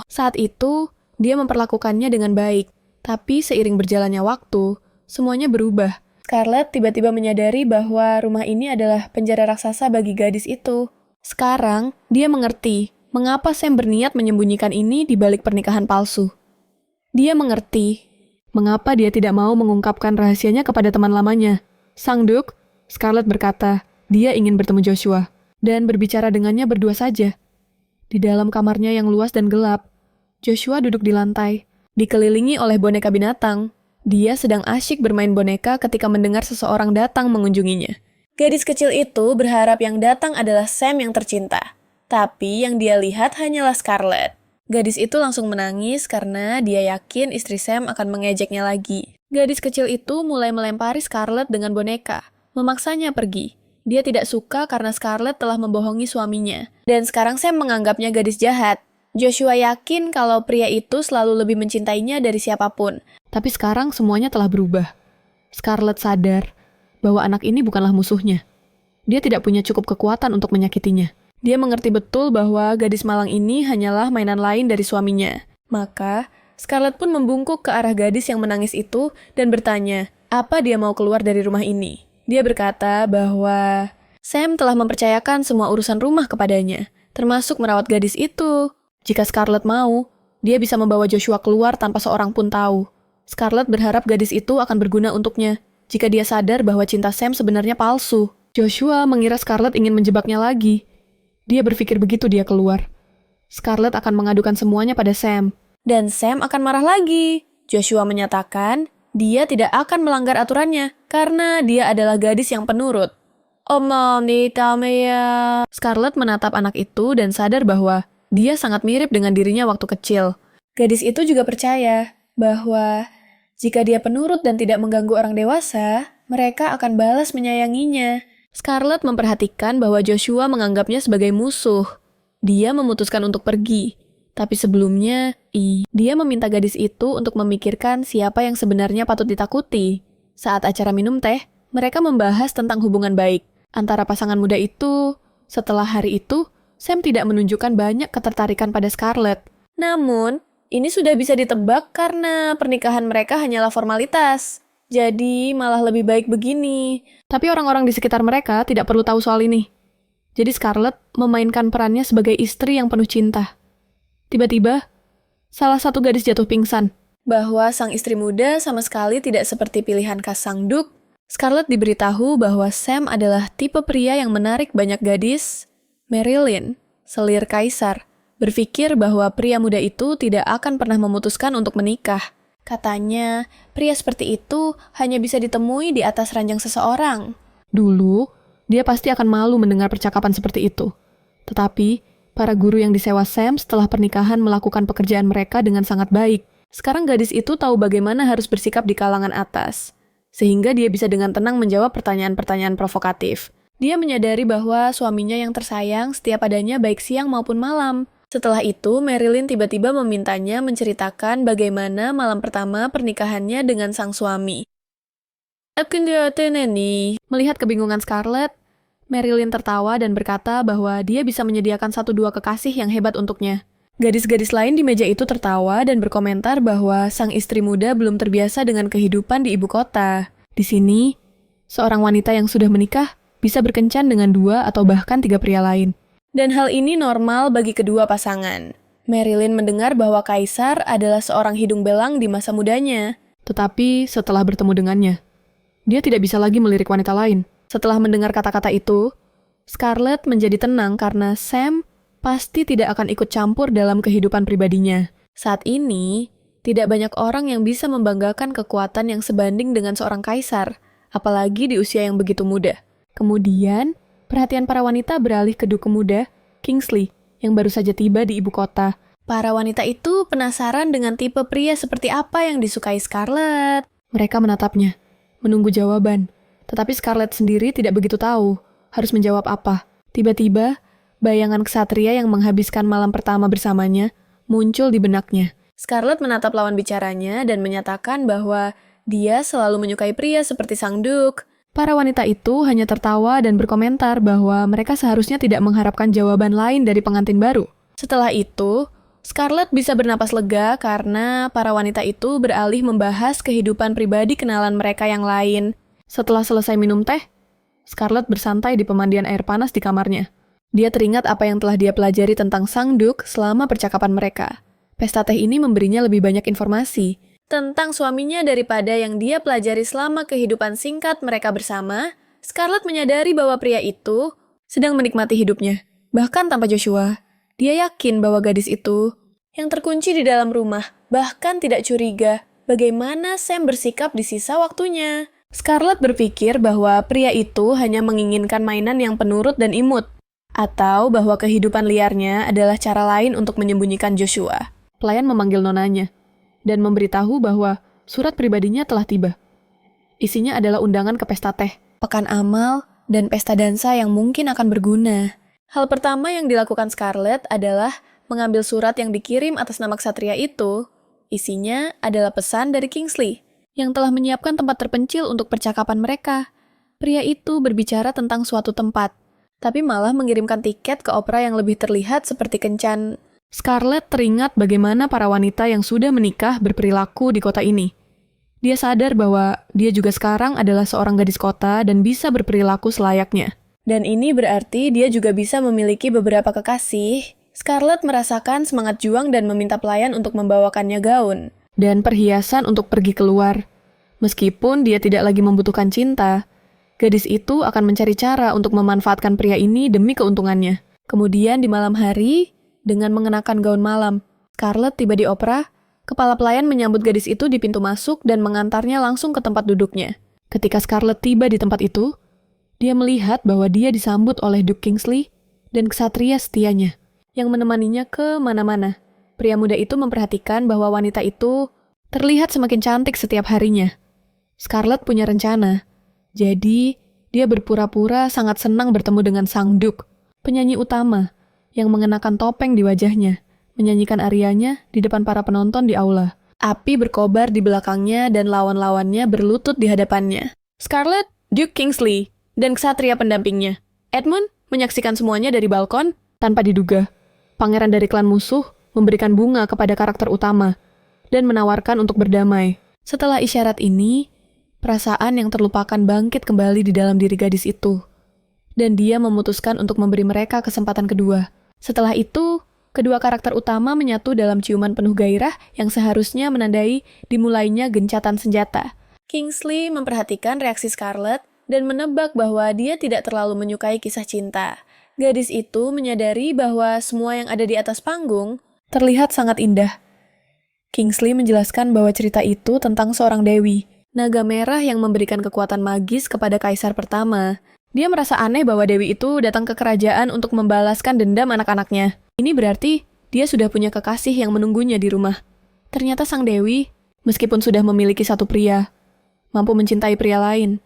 Saat itu, dia memperlakukannya dengan baik. Tapi seiring berjalannya waktu, semuanya berubah. Scarlett tiba-tiba menyadari bahwa rumah ini adalah penjara raksasa bagi gadis itu. Sekarang, dia mengerti mengapa Sam berniat menyembunyikan ini di balik pernikahan palsu. Dia mengerti mengapa dia tidak mau mengungkapkan rahasianya kepada teman lamanya. Sang Duke, Scarlett berkata, dia ingin bertemu Joshua dan berbicara dengannya berdua saja. Di dalam kamarnya yang luas dan gelap, Joshua duduk di lantai, dikelilingi oleh boneka binatang. Dia sedang asyik bermain boneka ketika mendengar seseorang datang mengunjunginya. Gadis kecil itu berharap yang datang adalah Sam yang tercinta. Tapi yang dia lihat hanyalah Scarlett. Gadis itu langsung menangis karena dia yakin istri Sam akan mengejeknya lagi. Gadis kecil itu mulai melempari Scarlett dengan boneka, memaksanya pergi. Dia tidak suka karena Scarlett telah membohongi suaminya. Dan sekarang Sam menganggapnya gadis jahat. Joshua yakin kalau pria itu selalu lebih mencintainya dari siapapun. Tapi sekarang semuanya telah berubah. Scarlett sadar bahwa anak ini bukanlah musuhnya. Dia tidak punya cukup kekuatan untuk menyakitinya. Dia mengerti betul bahwa gadis malang ini hanyalah mainan lain dari suaminya. Maka, Scarlett pun membungkuk ke arah gadis yang menangis itu dan bertanya, apa dia mau keluar dari rumah ini? Dia berkata bahwa Sam telah mempercayakan semua urusan rumah kepadanya, termasuk merawat gadis itu. Jika Scarlett mau, dia bisa membawa Joshua keluar tanpa seorang pun tahu. Scarlett berharap gadis itu akan berguna untuknya, jika dia sadar bahwa cinta Sam sebenarnya palsu. Joshua mengira Scarlett ingin menjebaknya lagi. Dia berpikir begitu dia keluar. Scarlett akan mengadukan semuanya pada Sam. Dan Sam akan marah lagi. Joshua menyatakan dia tidak akan melanggar aturannya karena dia adalah gadis yang penurut. Scarlett menatap anak itu dan sadar bahwa dia sangat mirip dengan dirinya waktu kecil. Gadis itu juga percaya bahwa jika dia penurut dan tidak mengganggu orang dewasa, mereka akan balas menyayanginya. Scarlett memperhatikan bahwa Joshua menganggapnya sebagai musuh. Dia memutuskan untuk pergi. Tapi sebelumnya, dia meminta gadis itu untuk memikirkan siapa yang sebenarnya patut ditakuti. Saat acara minum teh, mereka membahas tentang hubungan baik antara pasangan muda itu. Setelah hari itu, Sam tidak menunjukkan banyak ketertarikan pada Scarlett. Namun, ini sudah bisa ditebak karena pernikahan mereka hanyalah formalitas. Jadi, malah lebih baik begini. Tapi orang-orang di sekitar mereka tidak perlu tahu soal ini. Jadi Scarlett memainkan perannya sebagai istri yang penuh cinta. Tiba-tiba, salah satu gadis jatuh pingsan. bahwa sang istri muda sama sekali tidak seperti pilihan khas Sang Duk. Scarlett diberitahu bahwa Sam adalah tipe pria yang menarik banyak gadis. Marilyn, selir kaisar, berpikir bahwa pria muda itu tidak akan pernah memutuskan untuk menikah. Katanya, pria seperti itu hanya bisa ditemui di atas ranjang seseorang. Dulu, dia pasti akan malu mendengar percakapan seperti itu. Tetapi, para guru yang disewa Sam setelah pernikahan melakukan pekerjaan mereka dengan sangat baik. Sekarang gadis itu tahu bagaimana harus bersikap di kalangan atas, sehingga dia bisa dengan tenang menjawab pertanyaan-pertanyaan provokatif. Dia menyadari bahwa suaminya yang tersayang setiap adanya baik siang maupun malam. Setelah itu, Marilyn tiba-tiba memintanya menceritakan bagaimana malam pertama pernikahannya dengan sang suami. Melihat kebingungan Scarlett, Marilyn tertawa dan berkata bahwa dia bisa menyediakan 1-2 kekasih yang hebat untuknya. Gadis-gadis lain di meja itu tertawa dan berkomentar bahwa sang istri muda belum terbiasa dengan kehidupan di ibu kota. Di sini, seorang wanita yang sudah menikah bisa berkencan dengan 2 atau bahkan 3 pria lain. Dan hal ini normal bagi kedua pasangan. Marilyn mendengar bahwa Kaisar adalah seorang hidung belang di masa mudanya. Tetapi setelah bertemu dengannya, dia tidak bisa lagi melirik wanita lain. Setelah mendengar kata-kata itu, Scarlett menjadi tenang karena Sam pasti tidak akan ikut campur dalam kehidupan pribadinya. Saat ini, tidak banyak orang yang bisa membanggakan kekuatan yang sebanding dengan seorang kaisar, apalagi di usia yang begitu muda. Kemudian, perhatian para wanita beralih ke duke muda, Kingsley, yang baru saja tiba di ibu kota. Para wanita itu penasaran dengan tipe pria seperti apa yang disukai Scarlett. Mereka menatapnya, menunggu jawaban. Tetapi Scarlett sendiri tidak begitu tahu harus menjawab apa. Tiba-tiba, bayangan ksatria yang menghabiskan malam pertama bersamanya muncul di benaknya. Scarlett menatap lawan bicaranya dan menyatakan bahwa dia selalu menyukai pria seperti Sang Duk. Para wanita itu hanya tertawa dan berkomentar bahwa mereka seharusnya tidak mengharapkan jawaban lain dari pengantin baru. Setelah itu, Scarlett bisa bernapas lega karena para wanita itu beralih membahas kehidupan pribadi kenalan mereka yang lain. Setelah selesai minum teh, Scarlett bersantai di pemandian air panas di kamarnya. Dia teringat apa yang telah dia pelajari tentang Sang Duk selama percakapan mereka. Pesta teh ini memberinya lebih banyak informasi tentang suaminya daripada yang dia pelajari selama kehidupan singkat mereka bersama. Scarlett menyadari bahwa pria itu sedang menikmati hidupnya. Bahkan tanpa Joshua, dia yakin bahwa gadis itu yang terkunci di dalam rumah, bahkan tidak curiga bagaimana Sam bersikap di sisa waktunya. Scarlett berpikir bahwa pria itu hanya menginginkan mainan yang penurut dan imut, atau bahwa kehidupan liarnya adalah cara lain untuk menyembunyikan Joshua. Pelayan memanggil nonanya dan memberitahu bahwa surat pribadinya telah tiba. Isinya adalah undangan ke pesta teh, pekan amal, dan pesta dansa yang mungkin akan berguna. Hal pertama yang dilakukan Scarlett adalah mengambil surat yang dikirim atas nama ksatria itu. Isinya adalah pesan dari Kingsley, yang telah menyiapkan tempat terpencil untuk percakapan mereka. Pria itu berbicara tentang suatu tempat, tapi malah mengirimkan tiket ke opera yang lebih terlihat seperti kencan. Scarlett teringat bagaimana para wanita yang sudah menikah berperilaku di kota ini. Dia sadar bahwa dia juga sekarang adalah seorang gadis kota dan bisa berperilaku selayaknya. Dan ini berarti dia juga bisa memiliki beberapa kekasih. Scarlett merasakan semangat juang dan meminta pelayan untuk membawakannya gaun dan perhiasan untuk pergi keluar. Meskipun dia tidak lagi membutuhkan cinta, gadis itu akan mencari cara untuk memanfaatkan pria ini demi keuntungannya. Kemudian di malam hari, dengan mengenakan gaun malam, Scarlett tiba di opera. Kepala pelayan menyambut gadis itu di pintu masuk dan mengantarnya langsung ke tempat duduknya. Ketika Scarlett tiba di tempat itu, dia melihat bahwa dia disambut oleh Duke Kingsley dan ksatria setianya yang menemaninya ke mana-mana. Pria muda itu memperhatikan bahwa wanita itu terlihat semakin cantik setiap harinya. Scarlett punya rencana. Jadi, dia berpura-pura sangat senang bertemu dengan Sang Duk, penyanyi utama, yang mengenakan topeng di wajahnya, menyanyikan arianya di depan para penonton di aula. Api berkobar di belakangnya dan lawan-lawannya berlutut di hadapannya. Scarlett, Duke Kingsley, dan ksatria pendampingnya. Edmund menyaksikan semuanya dari balkon tanpa diduga. Pangeran dari klan musuh memberikan bunga kepada karakter utama dan menawarkan untuk berdamai. Setelah isyarat ini, perasaan yang terlupakan bangkit kembali di dalam diri gadis itu. Dan dia memutuskan untuk memberi mereka kesempatan kedua. Setelah itu, Kedua karakter utama menyatu dalam ciuman penuh gairah yang seharusnya menandai dimulainya gencatan senjata. Kingsley memperhatikan reaksi Scarlett dan menebak bahwa dia tidak terlalu menyukai kisah cinta. Gadis itu menyadari bahwa semua yang ada di atas panggung terlihat sangat indah. Kingsley menjelaskan bahwa cerita itu tentang seorang dewi, naga merah yang memberikan kekuatan magis kepada kaisar pertama. Dia merasa aneh bahwa dewi itu datang ke kerajaan untuk membalaskan dendam anak-anaknya. Ini berarti dia sudah punya kekasih yang menunggunya di rumah. Ternyata sang dewi, meskipun sudah memiliki satu pria, mampu mencintai pria lain.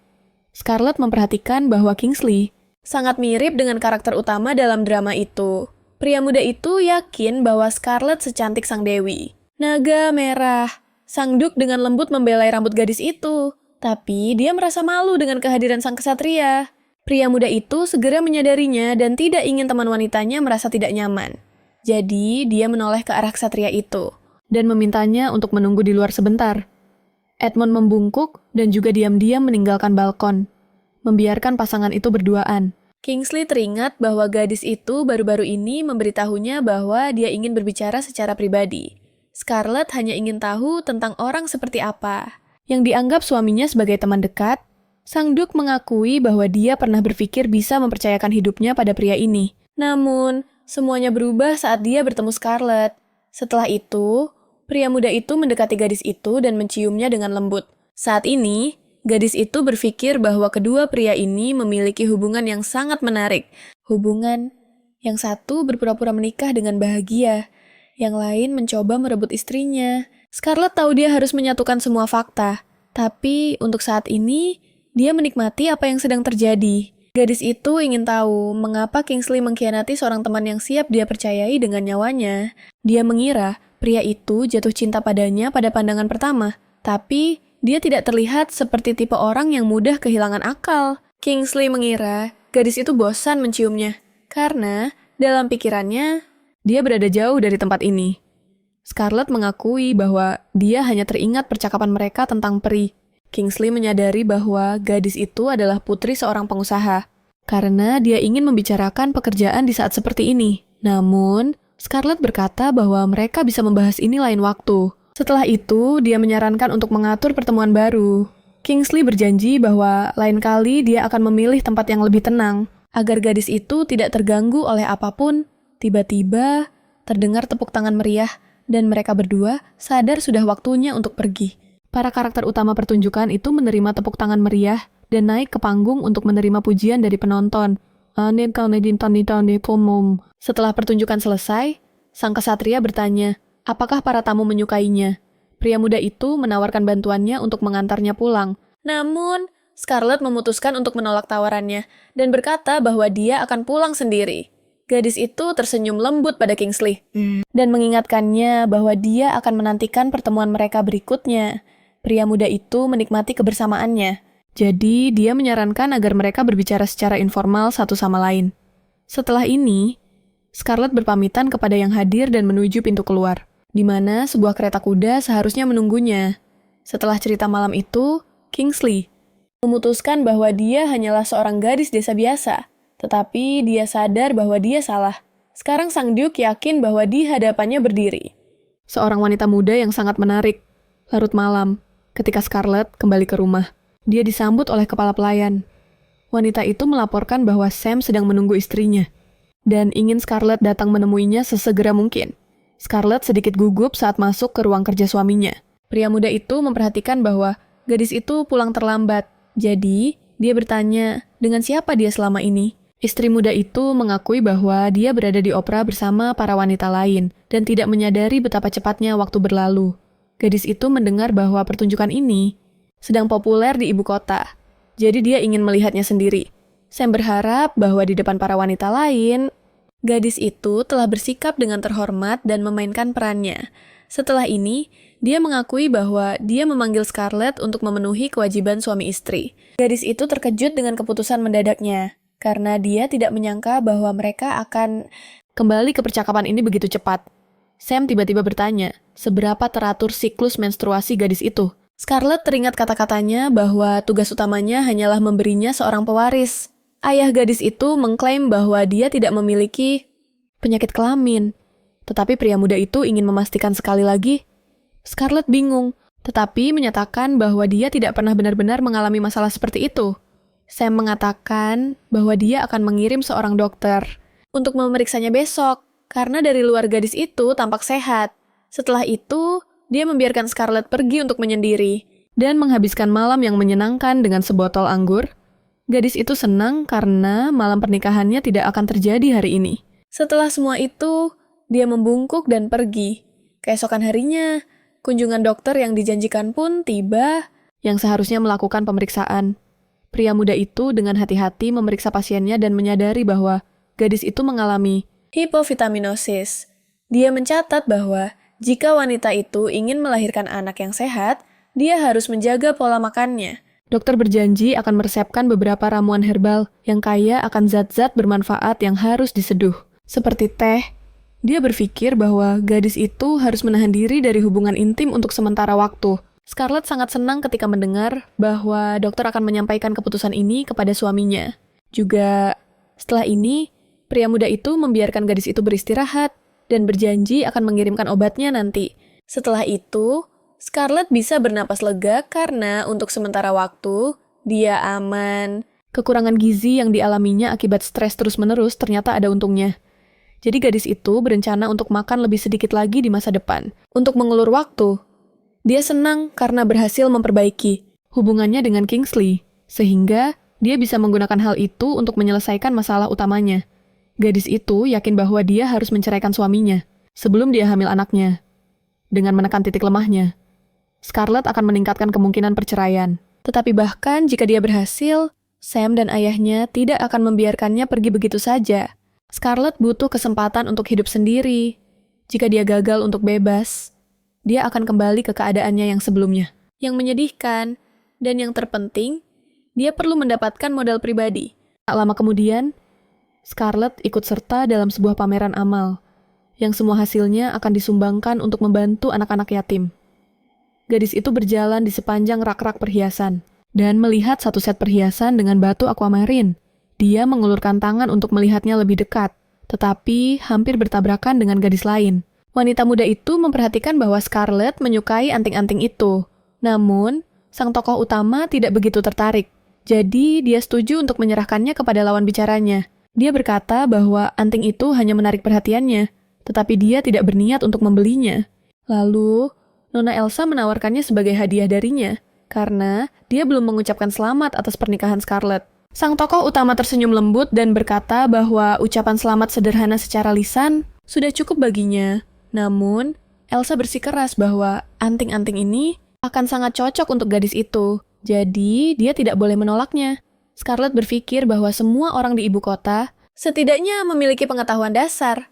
Scarlett memperhatikan bahwa Kingsley sangat mirip dengan karakter utama dalam drama itu. Pria muda itu yakin bahwa Scarlett secantik sang dewi. Naga merah. Sang Duke dengan lembut membelai rambut gadis itu. Tapi dia merasa malu dengan kehadiran sang kesatria. Pria muda itu segera menyadarinya dan tidak ingin teman wanitanya merasa tidak nyaman. Jadi, dia menoleh ke arah kesatria itu dan memintanya untuk menunggu di luar sebentar. Edmund membungkuk dan juga diam-diam meninggalkan balkon, membiarkan pasangan itu berduaan. Kingsley teringat bahwa gadis itu baru-baru ini memberitahunya bahwa dia ingin berbicara secara pribadi. Scarlett hanya ingin tahu tentang orang seperti apa. Yang dianggap suaminya sebagai teman dekat, sang Duke mengakui bahwa dia pernah berpikir bisa mempercayakan hidupnya pada pria ini. Namun, semuanya berubah saat dia bertemu Scarlett. Setelah itu, pria muda itu mendekati gadis itu dan menciumnya dengan lembut. Saat ini, gadis itu berpikir bahwa kedua pria ini memiliki hubungan yang sangat menarik. Hubungan yang satu berpura-pura menikah dengan bahagia, yang lain mencoba merebut istrinya. Scarlett tahu dia harus menyatukan semua fakta, tapi untuk saat ini, dia menikmati apa yang sedang terjadi. Gadis itu ingin tahu mengapa Kingsley mengkhianati seorang teman yang siap dia percayai dengan nyawanya. Dia mengira pria itu jatuh cinta padanya pada pandangan pertama, tapi dia tidak terlihat seperti tipe orang yang mudah kehilangan akal. Kingsley mengira gadis itu bosan menciumnya, karena dalam pikirannya, dia berada jauh dari tempat ini. Scarlett mengakui bahwa dia hanya teringat percakapan mereka tentang peri. Kingsley menyadari bahwa gadis itu adalah putri seorang pengusaha, karena dia ingin membicarakan pekerjaan di saat seperti ini. Namun, Scarlett berkata bahwa mereka bisa membahas ini lain waktu. Setelah itu, dia menyarankan untuk mengatur pertemuan baru. Kingsley berjanji bahwa lain kali dia akan memilih tempat yang lebih tenang, agar gadis itu tidak terganggu oleh apapun. Tiba-tiba, terdengar tepuk tangan meriah, dan mereka berdua sadar sudah waktunya untuk pergi. Para karakter utama pertunjukan itu menerima tepuk tangan meriah dan naik ke panggung untuk menerima pujian dari penonton. Setelah pertunjukan selesai, sang kesatria bertanya, apakah para tamu menyukainya? Pria muda itu menawarkan bantuannya untuk mengantarnya pulang. Namun, Scarlett memutuskan untuk menolak tawarannya dan berkata bahwa dia akan pulang sendiri. Gadis itu tersenyum lembut pada Kingsley dan mengingatkannya bahwa dia akan menantikan pertemuan mereka berikutnya. Pria muda itu menikmati kebersamaannya. Jadi, dia menyarankan agar mereka berbicara secara informal satu sama lain. Setelah ini, Scarlett berpamitan kepada yang hadir dan menuju pintu keluar, di mana sebuah kereta kuda seharusnya menunggunya. Setelah cerita malam itu, Kingsley memutuskan bahwa dia hanyalah seorang gadis desa biasa, tetapi dia sadar bahwa dia salah. Sekarang sang Duke yakin bahwa di hadapannya berdiri seorang wanita muda yang sangat menarik. Larut malam, ketika Scarlett kembali ke rumah, dia disambut oleh kepala pelayan. Wanita itu melaporkan bahwa Sam sedang menunggu istrinya, dan ingin Scarlett datang menemuinya sesegera mungkin. Scarlett sedikit gugup saat masuk ke ruang kerja suaminya. Pria muda itu memperhatikan bahwa gadis itu pulang terlambat, jadi dia bertanya dengan siapa dia selama ini. Istri muda itu mengakui bahwa dia berada di opera bersama para wanita lain, dan tidak menyadari betapa cepatnya waktu berlalu. Gadis itu mendengar bahwa pertunjukan ini sedang populer di ibu kota, jadi dia ingin melihatnya sendiri. Sam berharap bahwa di depan para wanita lain, gadis itu telah bersikap dengan terhormat dan memainkan perannya. Setelah ini, dia mengakui bahwa dia memanggil Scarlett untuk memenuhi kewajiban suami istri. Gadis itu terkejut dengan keputusan mendadaknya, karena dia tidak menyangka bahwa mereka akan kembali ke percakapan ini begitu cepat. Sam tiba-tiba bertanya, seberapa teratur siklus menstruasi gadis itu? Scarlett teringat kata-katanya bahwa tugas utamanya hanyalah memberinya seorang pewaris. Ayah gadis itu mengklaim bahwa dia tidak memiliki penyakit kelamin. Tetapi pria muda itu ingin memastikan sekali lagi. Scarlett bingung, tetapi menyatakan bahwa dia tidak pernah benar-benar mengalami masalah seperti itu. Sam mengatakan bahwa dia akan mengirim seorang dokter untuk memeriksanya besok, karena dari luar gadis itu tampak sehat. Setelah itu, dia membiarkan Scarlett pergi untuk menyendiri dan menghabiskan malam yang menyenangkan dengan sebotol anggur. Gadis itu senang karena malam pernikahannya tidak akan terjadi hari ini. Setelah semua itu, dia membungkuk dan pergi. Keesokan harinya, kunjungan dokter yang dijanjikan pun tiba, yang seharusnya melakukan pemeriksaan. Pria muda itu dengan hati-hati memeriksa pasiennya dan menyadari bahwa gadis itu mengalami hipovitaminosis. Dia mencatat bahwa jika wanita itu ingin melahirkan anak yang sehat, dia harus menjaga pola makannya. Dokter berjanji akan meresepkan beberapa ramuan herbal yang kaya akan zat-zat bermanfaat yang harus diseduh, seperti teh. Dia berpikir bahwa gadis itu harus menahan diri dari hubungan intim untuk sementara waktu. Scarlett sangat senang ketika mendengar bahwa dokter akan menyampaikan keputusan ini kepada suaminya. Juga setelah ini, pria muda itu membiarkan gadis itu beristirahat dan berjanji akan mengirimkan obatnya nanti. Setelah itu, Scarlett bisa bernapas lega karena untuk sementara waktu, dia aman. Kekurangan gizi yang dialaminya akibat stres terus-menerus ternyata ada untungnya. Jadi gadis itu berencana untuk makan lebih sedikit lagi di masa depan, untuk mengulur waktu. Dia senang karena berhasil memperbaiki hubungannya dengan Kingsley, sehingga dia bisa menggunakan hal itu untuk menyelesaikan masalah utamanya. Gadis itu yakin bahwa dia harus menceraikan suaminya sebelum dia hamil anaknya. Dengan menekan titik lemahnya, Scarlett akan meningkatkan kemungkinan perceraian. Tetapi bahkan jika dia berhasil, Sam dan ayahnya tidak akan membiarkannya pergi begitu saja. Scarlett butuh kesempatan untuk hidup sendiri. Jika dia gagal untuk bebas, dia akan kembali ke keadaannya yang sebelumnya. Yang menyedihkan, dan yang terpenting, dia perlu mendapatkan modal pribadi. Tak lama kemudian, Scarlett ikut serta dalam sebuah pameran amal, yang semua hasilnya akan disumbangkan untuk membantu anak-anak yatim. Gadis itu berjalan di sepanjang rak-rak perhiasan, dan melihat satu set perhiasan dengan batu aquamarine. Dia mengulurkan tangan untuk melihatnya lebih dekat, tetapi hampir bertabrakan dengan gadis lain. Wanita muda itu memperhatikan bahwa Scarlett menyukai anting-anting itu. Namun, sang tokoh utama tidak begitu tertarik. Jadi, dia setuju untuk menyerahkannya kepada lawan bicaranya. Dia berkata bahwa anting itu hanya menarik perhatiannya, tetapi dia tidak berniat untuk membelinya. Lalu, Nona Elsa menawarkannya sebagai hadiah darinya, karena dia belum mengucapkan selamat atas pernikahan Scarlett. Sang tokoh utama tersenyum lembut dan berkata bahwa ucapan selamat sederhana secara lisan sudah cukup baginya. Namun, Elsa bersikeras bahwa anting-anting ini akan sangat cocok untuk gadis itu, jadi dia tidak boleh menolaknya. Scarlett berpikir bahwa semua orang di ibu kota setidaknya memiliki pengetahuan dasar.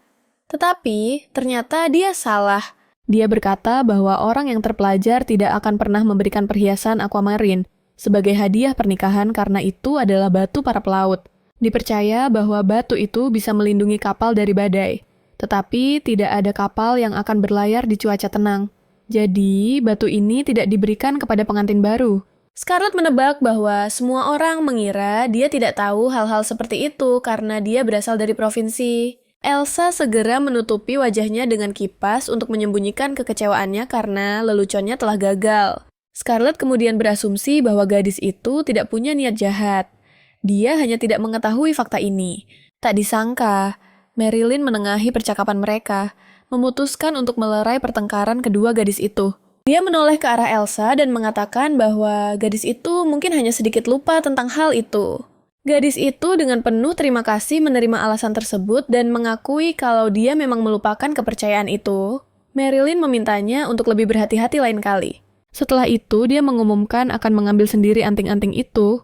Tetapi, ternyata dia salah. Dia berkata bahwa orang yang terpelajar tidak akan pernah memberikan perhiasan aquamarine sebagai hadiah pernikahan karena itu adalah batu para pelaut. Dipercaya bahwa batu itu bisa melindungi kapal dari badai, tetapi tidak ada kapal yang akan berlayar di cuaca tenang. Jadi, batu ini tidak diberikan kepada pengantin baru. Scarlett menebak bahwa semua orang mengira dia tidak tahu hal-hal seperti itu karena dia berasal dari provinsi. Elsa segera menutupi wajahnya dengan kipas untuk menyembunyikan kekecewaannya karena leluconnya telah gagal. Scarlett kemudian berasumsi bahwa gadis itu tidak punya niat jahat. Dia hanya tidak mengetahui fakta ini. Tak disangka, Marilyn menengahi percakapan mereka, memutuskan untuk melerai pertengkaran kedua gadis itu. Dia menoleh ke arah Elsa dan mengatakan bahwa gadis itu mungkin hanya sedikit lupa tentang hal itu. Gadis itu dengan penuh terima kasih menerima alasan tersebut dan mengakui kalau dia memang melupakan kepercayaan itu. Marilyn memintanya untuk lebih berhati-hati lain kali. Setelah itu, dia mengumumkan akan mengambil sendiri anting-anting itu.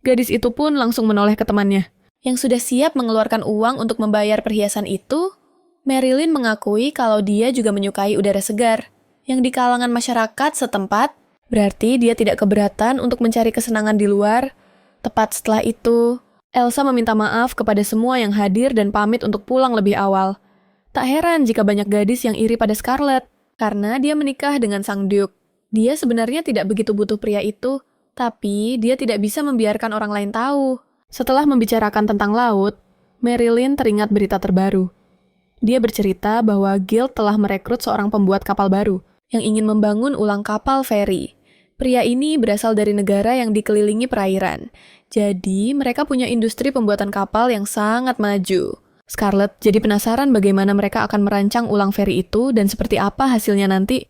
Gadis itu pun langsung menoleh ke temannya, yang sudah siap mengeluarkan uang untuk membayar perhiasan itu. Marilyn mengakui kalau dia juga menyukai udara segar, yang di kalangan masyarakat setempat, berarti dia tidak keberatan untuk mencari kesenangan di luar. Tepat setelah itu, Elsa meminta maaf kepada semua yang hadir dan pamit untuk pulang lebih awal. Tak heran jika banyak gadis yang iri pada Scarlett, karena dia menikah dengan sang Duke. Dia sebenarnya tidak begitu butuh pria itu, tapi dia tidak bisa membiarkan orang lain tahu. Setelah membicarakan tentang laut, Marilyn teringat berita terbaru. Dia bercerita bahwa Guild telah merekrut seorang pembuat kapal baru yang ingin membangun ulang kapal feri. Pria ini berasal dari negara yang dikelilingi perairan. Jadi, mereka punya industri pembuatan kapal yang sangat maju. Scarlett jadi penasaran bagaimana mereka akan merancang ulang feri itu dan seperti apa hasilnya nanti.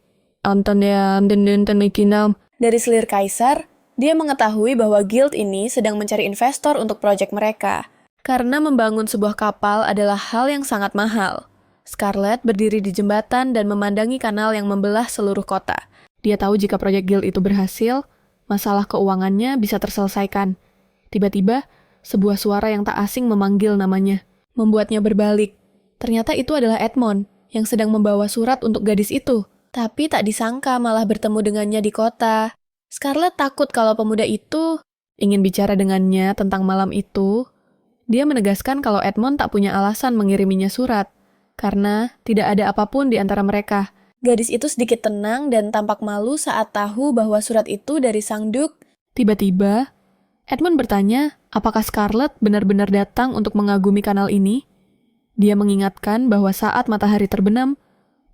Dari selir kaisar, dia mengetahui bahwa Guild ini sedang mencari investor untuk proyek mereka. Karena membangun sebuah kapal adalah hal yang sangat mahal. Scarlett berdiri di jembatan dan memandangi kanal yang membelah seluruh kota. Dia tahu jika proyek Guild itu berhasil, masalah keuangannya bisa terselesaikan. Tiba-tiba, sebuah suara yang tak asing memanggil namanya, membuatnya berbalik. Ternyata itu adalah Edmond, yang sedang membawa surat untuk gadis itu. Tapi tak disangka malah bertemu dengannya di kota. Scarlett takut kalau pemuda itu ingin bicara dengannya tentang malam itu. Dia menegaskan kalau Edmond tak punya alasan mengiriminya surat, karena tidak ada apapun di antara mereka. Gadis itu sedikit tenang dan tampak malu saat tahu bahwa surat itu dari sang Duke. Tiba-tiba, Edmond bertanya apakah Scarlett benar-benar datang untuk mengagumi kanal ini. Dia mengingatkan bahwa saat matahari terbenam,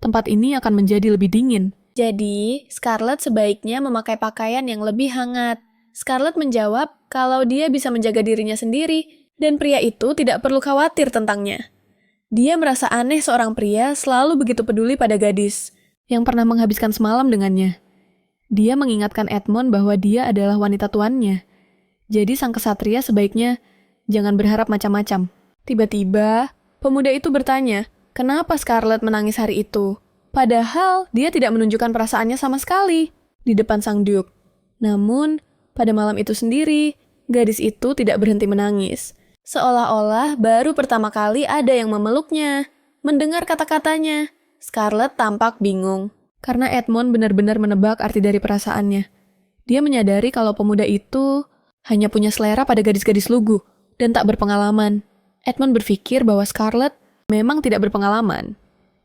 tempat ini akan menjadi lebih dingin. Jadi, Scarlett sebaiknya memakai pakaian yang lebih hangat. Scarlett menjawab kalau dia bisa menjaga dirinya sendiri, dan pria itu tidak perlu khawatir tentangnya. Dia merasa aneh seorang pria selalu begitu peduli pada gadis yang pernah menghabiskan semalam dengannya. Dia mengingatkan Edmond bahwa dia adalah wanita tuannya. Jadi sang kesatria sebaiknya jangan berharap macam-macam. Tiba-tiba, pemuda itu bertanya, kenapa Scarlett menangis hari itu? Padahal dia tidak menunjukkan perasaannya sama sekali di depan sang Duke. Namun, pada malam itu sendiri, gadis itu tidak berhenti menangis. Seolah-olah baru pertama kali ada yang memeluknya. Mendengar kata-katanya, Scarlett tampak bingung. Karena Edmond benar-benar menebak arti dari perasaannya. Dia menyadari kalau pemuda itu hanya punya selera pada gadis-gadis lugu dan tak berpengalaman. Edmond berpikir bahwa Scarlett memang tidak berpengalaman.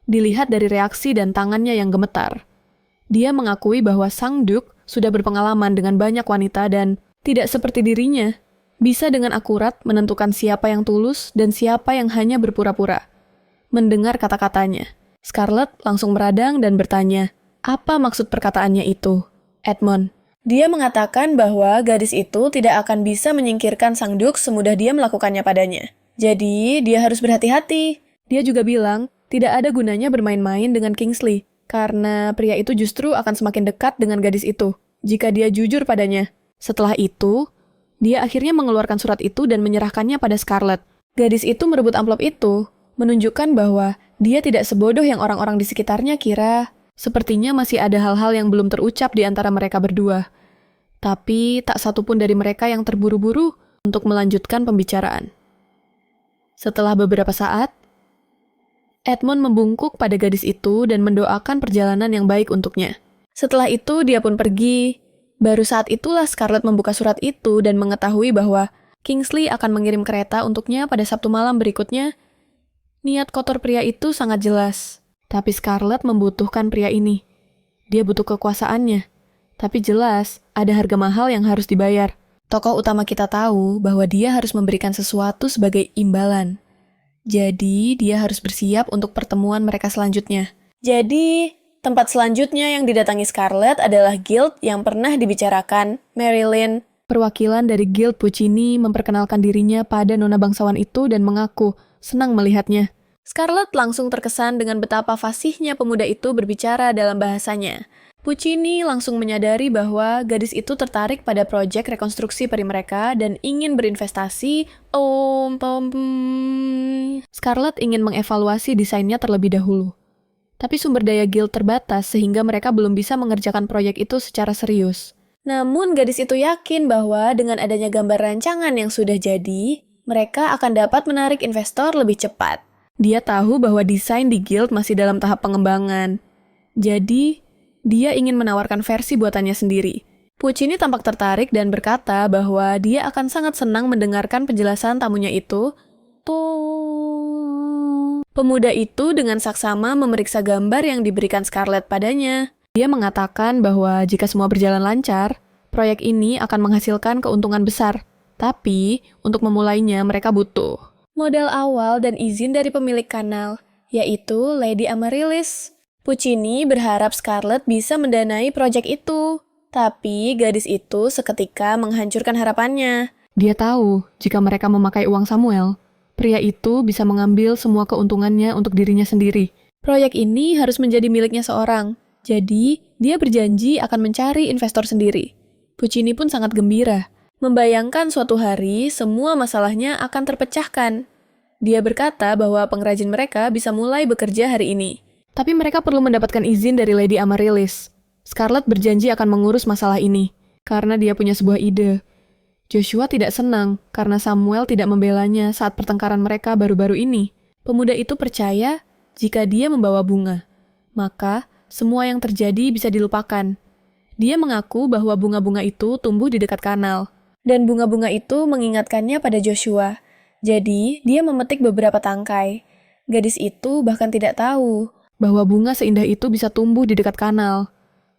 Dilihat dari reaksi dan tangannya yang gemetar. Dia mengakui bahwa sang Duke sudah berpengalaman dengan banyak wanita dan tidak seperti dirinya. Bisa dengan akurat menentukan siapa yang tulus dan siapa yang hanya berpura-pura. Mendengar kata-katanya, Scarlett langsung meradang dan bertanya, apa maksud perkataannya itu? Edmond. Dia mengatakan bahwa gadis itu tidak akan bisa menyingkirkan sang Duke semudah dia melakukannya padanya. Jadi, dia harus berhati-hati. Dia juga bilang, tidak ada gunanya bermain-main dengan Kingsley, karena pria itu justru akan semakin dekat dengan gadis itu, jika dia jujur padanya. Setelah itu, dia akhirnya mengeluarkan surat itu dan menyerahkannya pada Scarlett. Gadis itu merebut amplop itu, menunjukkan bahwa dia tidak sebodoh yang orang-orang di sekitarnya kira. Sepertinya masih ada hal-hal yang belum terucap di antara mereka berdua. Tapi tak satu pun dari mereka yang terburu-buru untuk melanjutkan pembicaraan. Setelah beberapa saat, Edmond membungkuk pada gadis itu dan mendoakan perjalanan yang baik untuknya. Setelah itu dia pun pergi. Baru saat itulah Scarlett membuka surat itu dan mengetahui bahwa Kingsley akan mengirim kereta untuknya pada Sabtu malam berikutnya. Niat kotor pria itu sangat jelas. Tapi Scarlett membutuhkan pria ini. Dia butuh kekuasaannya. Tapi jelas, ada harga mahal yang harus dibayar. Tokoh utama kita tahu bahwa dia harus memberikan sesuatu sebagai imbalan. Jadi, dia harus bersiap untuk pertemuan mereka selanjutnya. Jadi, tempat selanjutnya yang didatangi Scarlett adalah Guild yang pernah dibicarakan, Marilyn. Perwakilan dari Guild Puccini memperkenalkan dirinya pada nona bangsawan itu dan mengaku senang melihatnya. Scarlett langsung terkesan dengan betapa fasihnya pemuda itu berbicara dalam bahasanya. Puccini langsung menyadari bahwa gadis itu tertarik pada proyek rekonstruksi peri mereka dan ingin berinvestasi. Scarlett ingin mengevaluasi desainnya terlebih dahulu. Tapi sumber daya Guild terbatas sehingga mereka belum bisa mengerjakan proyek itu secara serius. Namun gadis itu yakin bahwa dengan adanya gambar rancangan yang sudah jadi, mereka akan dapat menarik investor lebih cepat. Dia tahu bahwa desain di Guild masih dalam tahap pengembangan. Jadi, dia ingin menawarkan versi buatannya sendiri. Puccini tampak tertarik dan berkata bahwa dia akan sangat senang mendengarkan penjelasan tamunya itu. Pemuda itu dengan saksama memeriksa gambar yang diberikan Scarlett padanya. Dia mengatakan bahwa jika semua berjalan lancar, proyek ini akan menghasilkan keuntungan besar. Tapi, untuk memulainya mereka butuh modal awal dan izin dari pemilik kanal, yaitu Lady Amaryllis. Puccini berharap Scarlett bisa mendanai proyek itu, tapi gadis itu seketika menghancurkan harapannya. Dia tahu jika mereka memakai uang Samuel, pria itu bisa mengambil semua keuntungannya untuk dirinya sendiri. Proyek ini harus menjadi miliknya seorang, jadi dia berjanji akan mencari investor sendiri. Puccini pun sangat gembira, membayangkan suatu hari semua masalahnya akan terpecahkan. Dia berkata bahwa pengrajin mereka bisa mulai bekerja hari ini. Tapi mereka perlu mendapatkan izin dari Lady Amaryllis. Scarlett berjanji akan mengurus masalah ini, karena dia punya sebuah ide. Joshua tidak senang karena Samuel tidak membelanya saat pertengkaran mereka baru-baru ini. Pemuda itu percaya jika dia membawa bunga, maka semua yang terjadi bisa dilupakan. Dia mengaku bahwa bunga-bunga itu tumbuh di dekat kanal, dan bunga-bunga itu mengingatkannya pada Joshua. Jadi, dia memetik beberapa tangkai. Gadis itu bahkan tidak tahu bahwa bunga seindah itu bisa tumbuh di dekat kanal.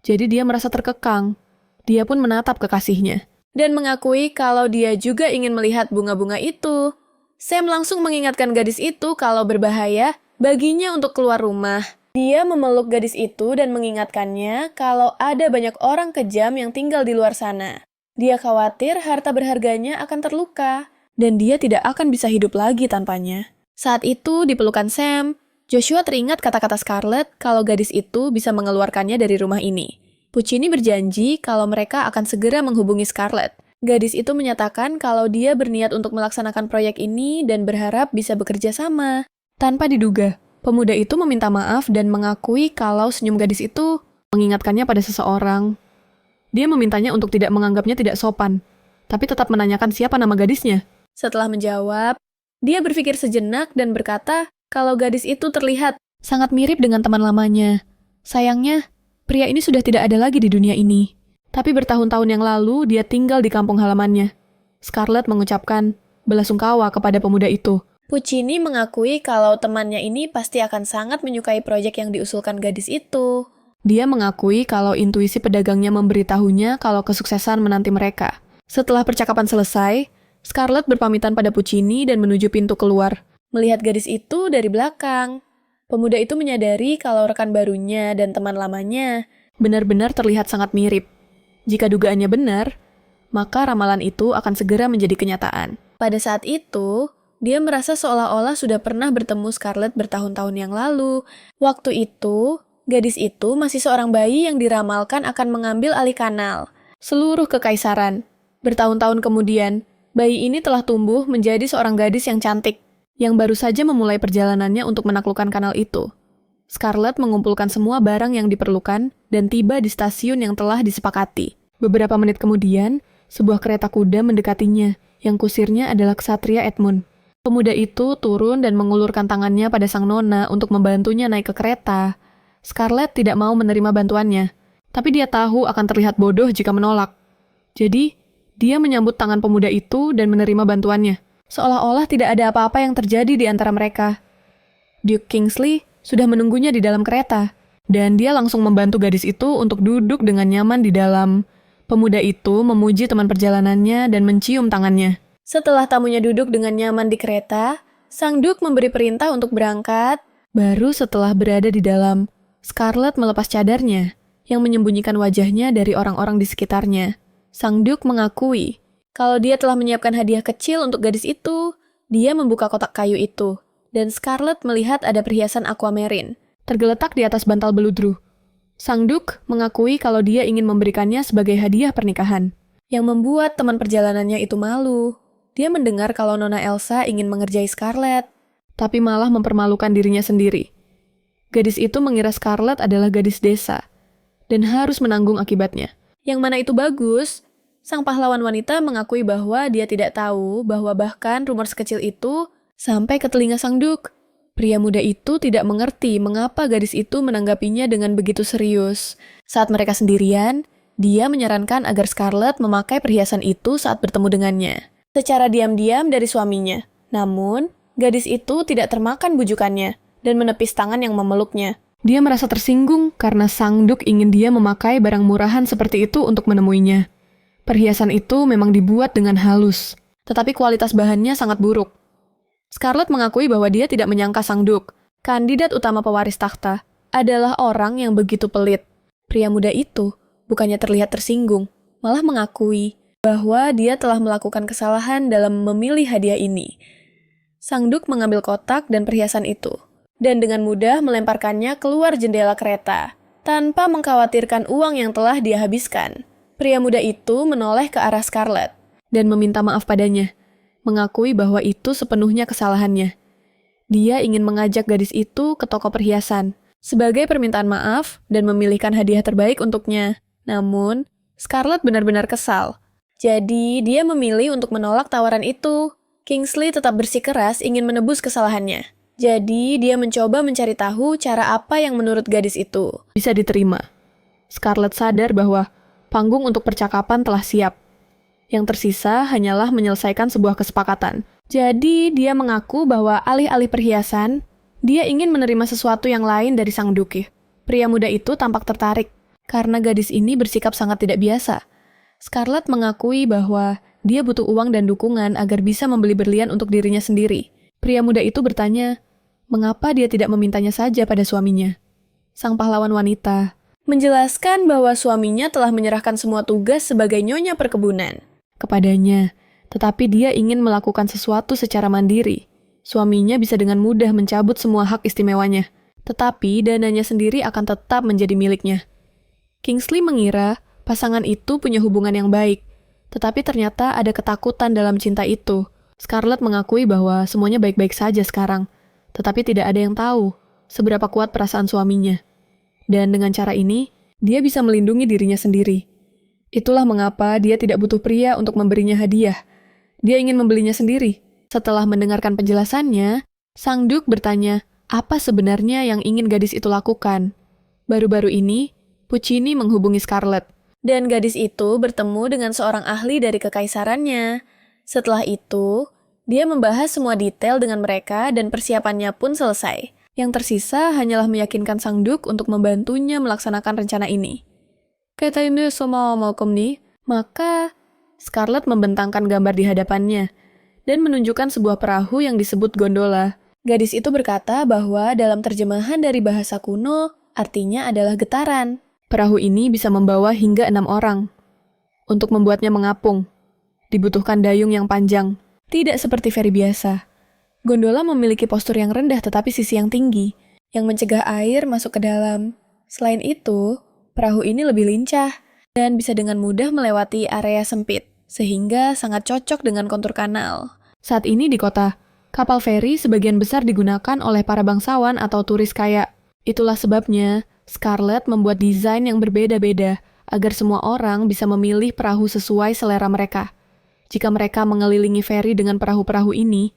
Jadi dia merasa terkekang. Dia pun menatap kekasihnya dan mengakui kalau dia juga ingin melihat bunga-bunga itu. Sam langsung mengingatkan gadis itu kalau berbahaya baginya untuk keluar rumah. Dia memeluk gadis itu dan mengingatkannya kalau ada banyak orang kejam yang tinggal di luar sana. Dia khawatir harta berharganya akan terluka, dan dia tidak akan bisa hidup lagi tanpanya. Saat itu, di pelukan Sam, Joshua teringat kata-kata Scarlett kalau gadis itu bisa mengeluarkannya dari rumah ini. Puccini berjanji kalau mereka akan segera menghubungi Scarlett. Gadis itu menyatakan kalau dia berniat untuk melaksanakan proyek ini dan berharap bisa bekerja sama. Tanpa diduga, pemuda itu meminta maaf dan mengakui kalau senyum gadis itu mengingatkannya pada seseorang. Dia memintanya untuk tidak menganggapnya tidak sopan, tapi tetap menanyakan siapa nama gadisnya. Setelah menjawab, dia berpikir sejenak dan berkata kalau gadis itu terlihat sangat mirip dengan teman lamanya. Sayangnya, pria ini sudah tidak ada lagi di dunia ini. Tapi bertahun-tahun yang lalu, dia tinggal di kampung halamannya. Scarlett mengucapkan belasungkawa kepada pemuda itu. Puccini mengakui kalau temannya ini pasti akan sangat menyukai proyek yang diusulkan gadis itu. Dia mengakui kalau intuisi pedagangnya memberitahunya kalau kesuksesan menanti mereka. Setelah percakapan selesai, Scarlett berpamitan pada Puccini dan menuju pintu keluar. Melihat gadis itu dari belakang, pemuda itu menyadari kalau rekan barunya dan teman lamanya benar-benar terlihat sangat mirip. Jika dugaannya benar, maka ramalan itu akan segera menjadi kenyataan. Pada saat itu, dia merasa seolah-olah sudah pernah bertemu Scarlett bertahun-tahun yang lalu. Waktu itu, gadis itu masih seorang bayi yang diramalkan akan mengambil alih kanal seluruh kekaisaran. Bertahun-tahun kemudian, bayi ini telah tumbuh menjadi seorang gadis yang cantik, yang baru saja memulai perjalanannya untuk menaklukkan kanal itu. Scarlett mengumpulkan semua barang yang diperlukan dan tiba di stasiun yang telah disepakati. Beberapa menit kemudian, sebuah kereta kuda mendekatinya, yang kusirnya adalah ksatria Edmund. Pemuda itu turun dan mengulurkan tangannya pada sang nona untuk membantunya naik ke kereta. Scarlett tidak mau menerima bantuannya, tapi dia tahu akan terlihat bodoh jika menolak. Jadi, dia menyambut tangan pemuda itu dan menerima bantuannya. Seolah-olah tidak ada apa-apa yang terjadi di antara mereka. Duke Kingsley sudah menunggunya di dalam kereta, dan dia langsung membantu gadis itu untuk duduk dengan nyaman di dalam. Pemuda itu memuji teman perjalanannya dan mencium tangannya. Setelah tamunya duduk dengan nyaman di kereta, sang Duke memberi perintah untuk berangkat. Baru setelah berada di dalam, Scarlett melepas cadarnya, yang menyembunyikan wajahnya dari orang-orang di sekitarnya. Sang Duke mengakui kalau dia telah menyiapkan hadiah kecil untuk gadis itu. Dia membuka kotak kayu itu, dan Scarlett melihat ada perhiasan aquamarine tergeletak di atas bantal beludru. Sang Duke mengakui kalau dia ingin memberikannya sebagai hadiah pernikahan, yang membuat teman perjalanannya itu malu. Dia mendengar kalau Nona Elsa ingin mengerjai Scarlett, tapi malah mempermalukan dirinya sendiri. Gadis itu mengira Scarlett adalah gadis desa, dan harus menanggung akibatnya. Yang mana itu bagus? Sang pahlawan wanita mengakui bahwa dia tidak tahu bahwa bahkan rumor sekecil itu sampai ke telinga sang Duke. Pria muda itu tidak mengerti mengapa gadis itu menanggapinya dengan begitu serius. Saat mereka sendirian, dia menyarankan agar Scarlett memakai perhiasan itu saat bertemu dengannya, secara diam-diam dari suaminya. Namun, gadis itu tidak termakan bujukannya dan menepis tangan yang memeluknya. Dia merasa tersinggung karena sang Duke ingin dia memakai barang murahan seperti itu untuk menemuinya. Perhiasan itu memang dibuat dengan halus, tetapi kualitas bahannya sangat buruk. Scarlett mengakui bahwa dia tidak menyangka sang Duke kandidat utama pewaris takhta, adalah orang yang begitu pelit. Pria muda itu bukannya terlihat tersinggung, malah mengakui bahwa dia telah melakukan kesalahan dalam memilih hadiah ini. Sang Duk mengambil kotak dan perhiasan itu, dan dengan mudah melemparkannya keluar jendela kereta, tanpa mengkhawatirkan uang yang telah dia habiskan. Pria muda itu menoleh ke arah Scarlett dan meminta maaf padanya, mengakui bahwa itu sepenuhnya kesalahannya. Dia ingin mengajak gadis itu ke toko perhiasan sebagai permintaan maaf dan memilihkan hadiah terbaik untuknya. Namun, Scarlett benar-benar kesal. Jadi, dia memilih untuk menolak tawaran itu. Kingsley tetap bersikeras ingin menebus kesalahannya. Jadi, dia mencoba mencari tahu cara apa yang menurut gadis itu bisa diterima. Scarlett sadar bahwa panggung untuk percakapan telah siap. Yang tersisa hanyalah menyelesaikan sebuah kesepakatan. Jadi, dia mengaku bahwa alih-alih perhiasan, dia ingin menerima sesuatu yang lain dari sang duki. Pria muda itu tampak tertarik, karena gadis ini bersikap sangat tidak biasa. Scarlett mengakui bahwa dia butuh uang dan dukungan agar bisa membeli berlian untuk dirinya sendiri. Pria muda itu bertanya, mengapa dia tidak memintanya saja pada suaminya? Sang pahlawan wanita menjelaskan bahwa suaminya telah menyerahkan semua tugas sebagai nyonya perkebunan kepadanya, tetapi dia ingin melakukan sesuatu secara mandiri. Suaminya bisa dengan mudah mencabut semua hak istimewanya, tetapi dananya sendiri akan tetap menjadi miliknya. Kingsley mengira pasangan itu punya hubungan yang baik, tetapi ternyata ada ketakutan dalam cinta itu. Scarlett mengakui bahwa semuanya baik-baik saja sekarang, tetapi tidak ada yang tahu seberapa kuat perasaan suaminya. Dan dengan cara ini, dia bisa melindungi dirinya sendiri. Itulah mengapa dia tidak butuh pria untuk memberinya hadiah. Dia ingin membelinya sendiri. Setelah mendengarkan penjelasannya, Sang Duk bertanya, apa sebenarnya yang ingin gadis itu lakukan? Baru-baru ini, Puccini menghubungi Scarlett, dan gadis itu bertemu dengan seorang ahli dari kekaisarannya. Setelah itu, dia membahas semua detail dengan mereka dan persiapannya pun selesai. Yang tersisa hanyalah meyakinkan Sang Duk untuk membantunya melaksanakan rencana ini. Kata ini semua Malcolm nih, maka Scarlett membentangkan gambar di hadapannya dan menunjukkan sebuah perahu yang disebut gondola. Gadis itu berkata bahwa dalam terjemahan dari bahasa kuno, artinya adalah getaran. Perahu ini bisa membawa hingga 6 orang. Untuk membuatnya mengapung, dibutuhkan dayung yang panjang, tidak seperti feri biasa. Gondola memiliki postur yang rendah tetapi sisi yang tinggi, yang mencegah air masuk ke dalam. Selain itu, perahu ini lebih lincah dan bisa dengan mudah melewati area sempit, sehingga sangat cocok dengan kontur kanal. Saat ini di kota, kapal feri sebagian besar digunakan oleh para bangsawan atau turis kaya. Itulah sebabnya Scarlett membuat desain yang berbeda-beda agar semua orang bisa memilih perahu sesuai selera mereka. Jika mereka mengelilingi feri dengan perahu-perahu ini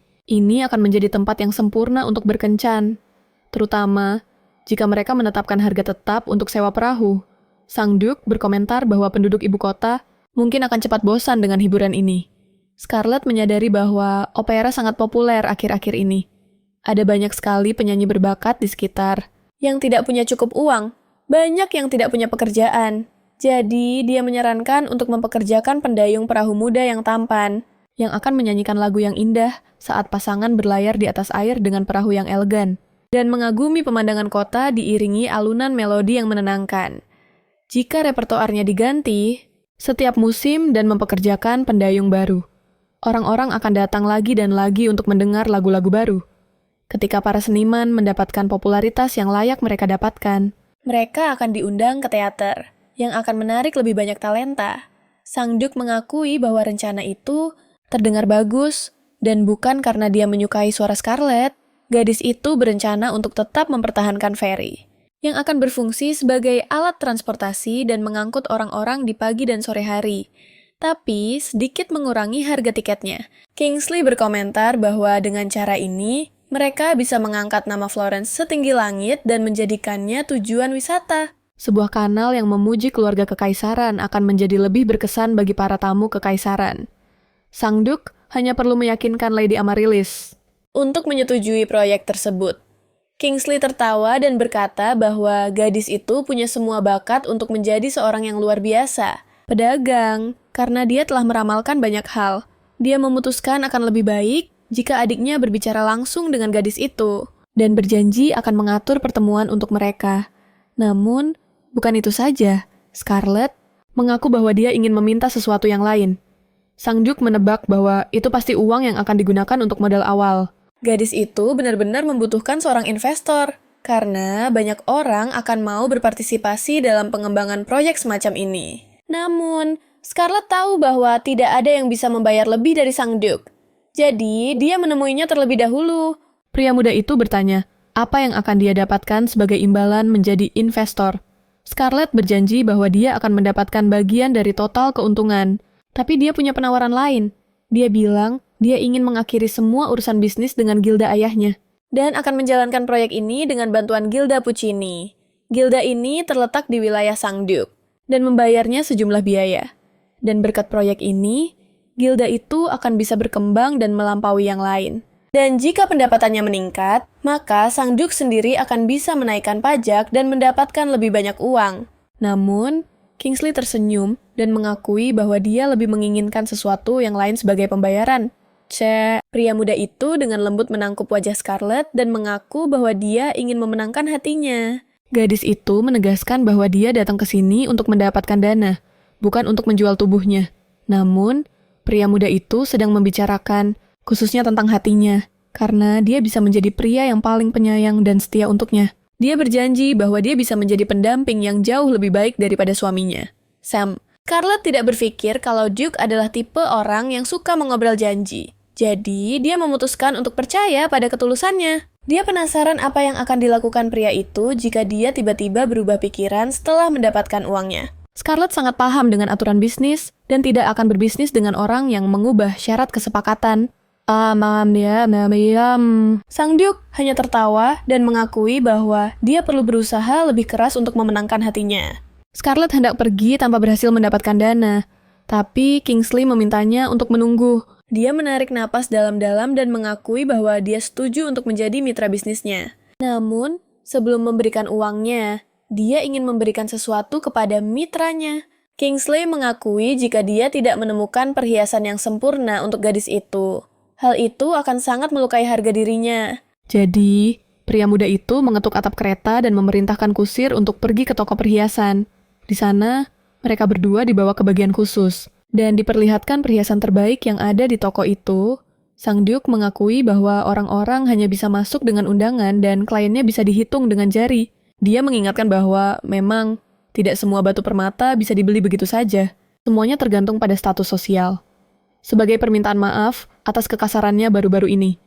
akan menjadi tempat yang sempurna untuk berkencan. Terutama jika mereka menetapkan harga tetap untuk sewa perahu. Sang Duk berkomentar bahwa penduduk ibu kota mungkin akan cepat bosan dengan hiburan ini. Scarlett menyadari bahwa opera sangat populer akhir-akhir ini. Ada banyak sekali penyanyi berbakat di sekitar yang tidak punya cukup uang, banyak yang tidak punya pekerjaan. Jadi, dia menyarankan untuk mempekerjakan pendayung perahu muda yang tampan, yang akan menyanyikan lagu yang indah saat pasangan berlayar di atas air dengan perahu yang elegan, dan mengagumi pemandangan kota diiringi alunan melodi yang menenangkan. Jika repertoarnya diganti setiap musim dan mempekerjakan pendayung baru, orang-orang akan datang lagi dan lagi untuk mendengar lagu-lagu baru. Ketika para seniman mendapatkan popularitas yang layak mereka dapatkan, mereka akan diundang ke teater, yang akan menarik lebih banyak talenta. Sang Duk mengakui bahwa rencana itu terdengar bagus, dan bukan karena dia menyukai suara Scarlett, gadis itu berencana untuk tetap mempertahankan feri, yang akan berfungsi sebagai alat transportasi dan mengangkut orang-orang di pagi dan sore hari, tapi sedikit mengurangi harga tiketnya. Kingsley berkomentar bahwa dengan cara ini, mereka bisa mengangkat nama Florence setinggi langit dan menjadikannya tujuan wisata. Sebuah kanal yang memuji keluarga kekaisaran akan menjadi lebih berkesan bagi para tamu kekaisaran. Sang Duk hanya perlu meyakinkan Lady Amaryllis untuk menyetujui proyek tersebut. Kingsley tertawa dan berkata bahwa gadis itu punya semua bakat untuk menjadi seorang yang luar biasa. Pedagang, karena dia telah meramalkan banyak hal. Dia memutuskan akan lebih baik jika adiknya berbicara langsung dengan gadis itu. dan berjanji akan mengatur pertemuan untuk mereka. Namun, bukan itu saja. Scarlett mengaku bahwa dia ingin meminta sesuatu yang lain. Sang Duke menebak bahwa itu pasti uang yang akan digunakan untuk modal awal. Gadis itu benar-benar membutuhkan seorang investor, karena banyak orang akan mau berpartisipasi dalam pengembangan proyek semacam ini. Namun, Scarlett tahu bahwa tidak ada yang bisa membayar lebih dari Sang Duke. Jadi, dia menemuinya terlebih dahulu. Pria muda itu bertanya, apa yang akan dia dapatkan sebagai imbalan menjadi investor. Scarlett berjanji bahwa dia akan mendapatkan bagian dari total keuntungan. Tapi dia punya penawaran lain. Dia bilang dia ingin mengakhiri semua urusan bisnis dengan gilda ayahnya. Dan akan menjalankan proyek ini dengan bantuan Gilda Puccini. Gilda ini terletak di wilayah Sang Duke dan membayarnya sejumlah biaya. Dan berkat proyek ini, gilda itu akan bisa berkembang dan melampaui yang lain. Dan jika pendapatannya meningkat, maka Sang Duke sendiri akan bisa menaikkan pajak dan mendapatkan lebih banyak uang. Namun, Kingsley tersenyum dan mengakui bahwa dia lebih menginginkan sesuatu yang lain sebagai pembayaran. Pria muda itu dengan lembut menangkup wajah Scarlett dan mengaku bahwa dia ingin memenangkan hatinya. Gadis itu menegaskan bahwa dia datang ke sini untuk mendapatkan dana, bukan untuk menjual tubuhnya. Namun, pria muda itu sedang membicarakan, khususnya tentang hatinya, karena dia bisa menjadi pria yang paling penyayang dan setia untuknya. Dia berjanji bahwa dia bisa menjadi pendamping yang jauh lebih baik daripada suaminya, Sam. Scarlett tidak berpikir kalau Duke adalah tipe orang yang suka mengobrol janji. Jadi, dia memutuskan untuk percaya pada ketulusannya. Dia penasaran apa yang akan dilakukan pria itu jika dia tiba-tiba berubah pikiran setelah mendapatkan uangnya. Scarlett sangat paham dengan aturan bisnis dan tidak akan berbisnis dengan orang yang mengubah syarat kesepakatan. Sang Duke hanya tertawa dan mengakui bahwa dia perlu berusaha lebih keras untuk memenangkan hatinya. Scarlett hendak pergi tanpa berhasil mendapatkan dana, tapi Kingsley memintanya untuk menunggu. Dia menarik napas dalam-dalam dan mengakui bahwa dia setuju untuk menjadi mitra bisnisnya. Namun, sebelum memberikan uangnya, dia ingin memberikan sesuatu kepada mitranya. Kingsley mengakui jika dia tidak menemukan perhiasan yang sempurna untuk gadis itu. Hal itu akan sangat melukai harga dirinya. Jadi, pria muda itu mengetuk atap kereta dan memerintahkan kusir untuk pergi ke toko perhiasan. Di sana, mereka berdua dibawa ke bagian khusus. Dan diperlihatkan perhiasan terbaik yang ada di toko itu. Sang Duke mengakui bahwa orang-orang hanya bisa masuk dengan undangan dan kliennya bisa dihitung dengan jari. Dia mengingatkan bahwa memang tidak semua batu permata bisa dibeli begitu saja. Semuanya tergantung pada status sosial. Sebagai permintaan maaf atas kekasarannya baru-baru ini,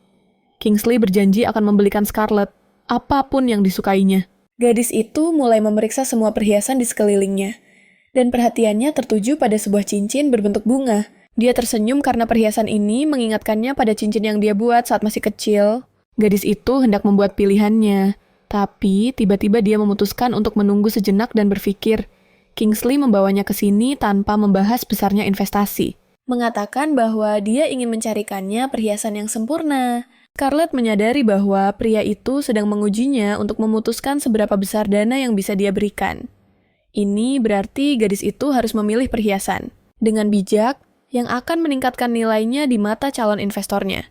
Kingsley berjanji akan membelikan Scarlett apapun yang disukainya. Gadis itu mulai memeriksa semua perhiasan di sekelilingnya, dan perhatiannya tertuju pada sebuah cincin berbentuk bunga. Dia tersenyum karena perhiasan ini mengingatkannya pada cincin yang dia buat saat masih kecil. Gadis itu hendak membuat pilihannya, tapi tiba-tiba dia memutuskan untuk menunggu sejenak dan berpikir. Kingsley membawanya ke sini tanpa membahas besarnya investasi. Mengatakan bahwa dia ingin mencarikannya perhiasan yang sempurna. Scarlett menyadari bahwa pria itu sedang mengujinya untuk memutuskan seberapa besar dana yang bisa dia berikan. Ini berarti gadis itu harus memilih perhiasan dengan bijak yang akan meningkatkan nilainya di mata calon investornya.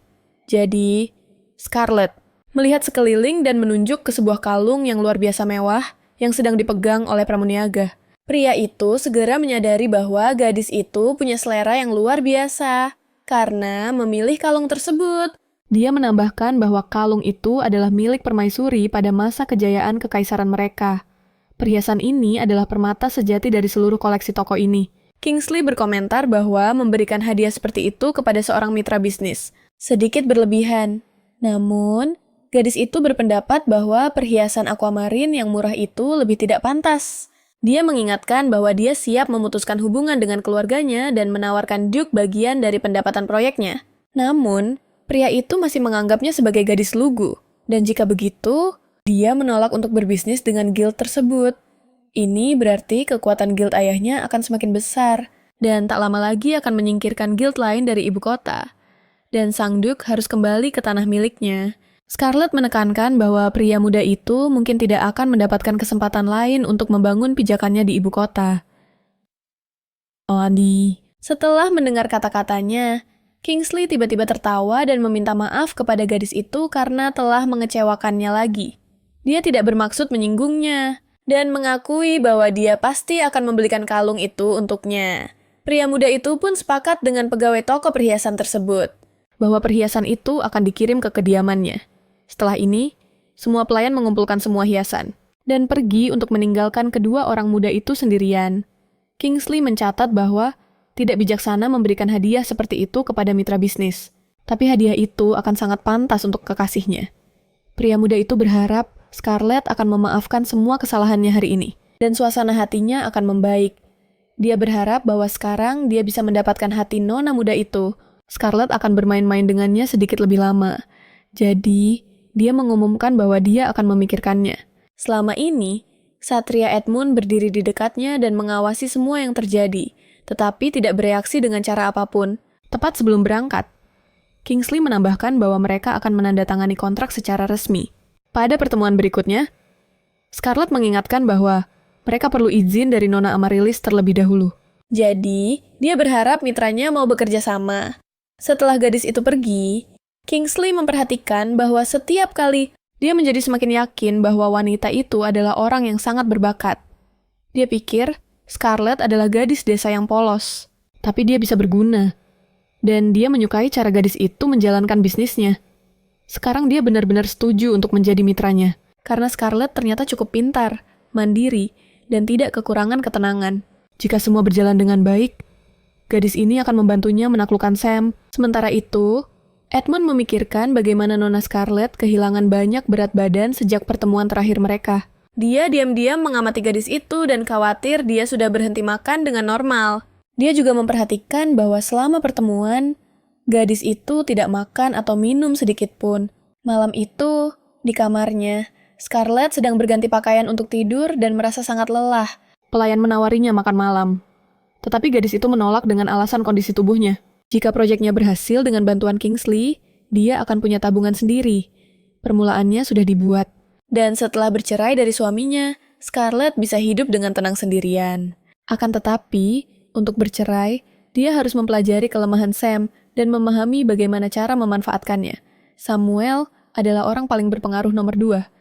Jadi, Scarlett melihat sekeliling dan menunjuk ke sebuah kalung yang luar biasa mewah yang sedang dipegang oleh pramuniaga. Pria itu segera menyadari bahwa gadis itu punya selera yang luar biasa karena memilih kalung tersebut. Dia menambahkan bahwa kalung itu adalah milik permaisuri pada masa kejayaan kekaisaran mereka. Perhiasan ini adalah permata sejati dari seluruh koleksi toko ini. Kingsley berkomentar bahwa memberikan hadiah seperti itu kepada seorang mitra bisnis sedikit berlebihan. Namun, gadis itu berpendapat bahwa perhiasan aquamarine yang murah itu lebih tidak pantas. Dia mengingatkan bahwa dia siap memutuskan hubungan dengan keluarganya dan menawarkan Duke bagian dari pendapatan proyeknya. Namun, pria itu masih menganggapnya sebagai gadis lugu. Dan jika begitu, dia menolak untuk berbisnis dengan guild tersebut. Ini berarti kekuatan guild ayahnya akan semakin besar, dan tak lama lagi akan menyingkirkan guild lain dari ibu kota. Dan Sang Duke harus kembali ke tanah miliknya. Scarlett menekankan bahwa pria muda itu mungkin tidak akan mendapatkan kesempatan lain untuk membangun pijakannya di ibu kota. Setelah mendengar kata-katanya, Kingsley tiba-tiba tertawa dan meminta maaf kepada gadis itu karena telah mengecewakannya lagi. Dia tidak bermaksud menyinggungnya, dan mengakui bahwa dia pasti akan membelikan kalung itu untuknya. Pria muda itu pun sepakat dengan pegawai toko perhiasan tersebut, bahwa perhiasan itu akan dikirim ke kediamannya. Setelah ini, semua pelayan mengumpulkan semua hiasan, dan pergi untuk meninggalkan kedua orang muda itu sendirian. Kingsley mencatat bahwa tidak bijaksana memberikan hadiah seperti itu kepada mitra bisnis, tapi hadiah itu akan sangat pantas untuk kekasihnya. Pria muda itu berharap Scarlett akan memaafkan semua kesalahannya hari ini, dan suasana hatinya akan membaik. Dia berharap bahwa sekarang dia bisa mendapatkan hati nona muda itu. Scarlett akan bermain-main dengannya sedikit lebih lama. Jadi, dia mengumumkan bahwa dia akan memikirkannya. Selama ini, Ksatria Edmund berdiri di dekatnya dan mengawasi semua yang terjadi, tetapi tidak bereaksi dengan cara apapun. Tepat sebelum berangkat, Kingsley menambahkan bahwa mereka akan menandatangani kontrak secara resmi. Pada pertemuan berikutnya, Scarlett mengingatkan bahwa mereka perlu izin dari Nona Amaryllis terlebih dahulu. Jadi, dia berharap mitranya mau bekerja sama. Setelah gadis itu pergi, Kingsley memperhatikan bahwa setiap kali dia menjadi semakin yakin bahwa wanita itu adalah orang yang sangat berbakat. Dia pikir Scarlett adalah gadis desa yang polos, tapi dia bisa berguna. Dan dia menyukai cara gadis itu menjalankan bisnisnya. Sekarang dia benar-benar setuju untuk menjadi mitranya, karena Scarlett ternyata cukup pintar, mandiri, dan tidak kekurangan ketenangan. Jika semua berjalan dengan baik, gadis ini akan membantunya menaklukkan Sam. Sementara itu, Edmund memikirkan bagaimana Nona Scarlett kehilangan banyak berat badan sejak pertemuan terakhir mereka. Dia diam-diam mengamati gadis itu dan khawatir dia sudah berhenti makan dengan normal. Dia juga memperhatikan bahwa selama pertemuan, gadis itu tidak makan atau minum sedikit pun. Malam itu, di kamarnya, Scarlett sedang berganti pakaian untuk tidur dan merasa sangat lelah. Pelayan menawarinya makan malam. Tetapi gadis itu menolak dengan alasan kondisi tubuhnya. Jika proyeknya berhasil dengan bantuan Kingsley, dia akan punya tabungan sendiri. Permulaannya sudah dibuat. Dan setelah bercerai dari suaminya, Scarlett bisa hidup dengan tenang sendirian. Akan tetapi, untuk bercerai, dia harus mempelajari kelemahan Sam dan memahami bagaimana cara memanfaatkannya. Samuel adalah orang paling berpengaruh nomor 2,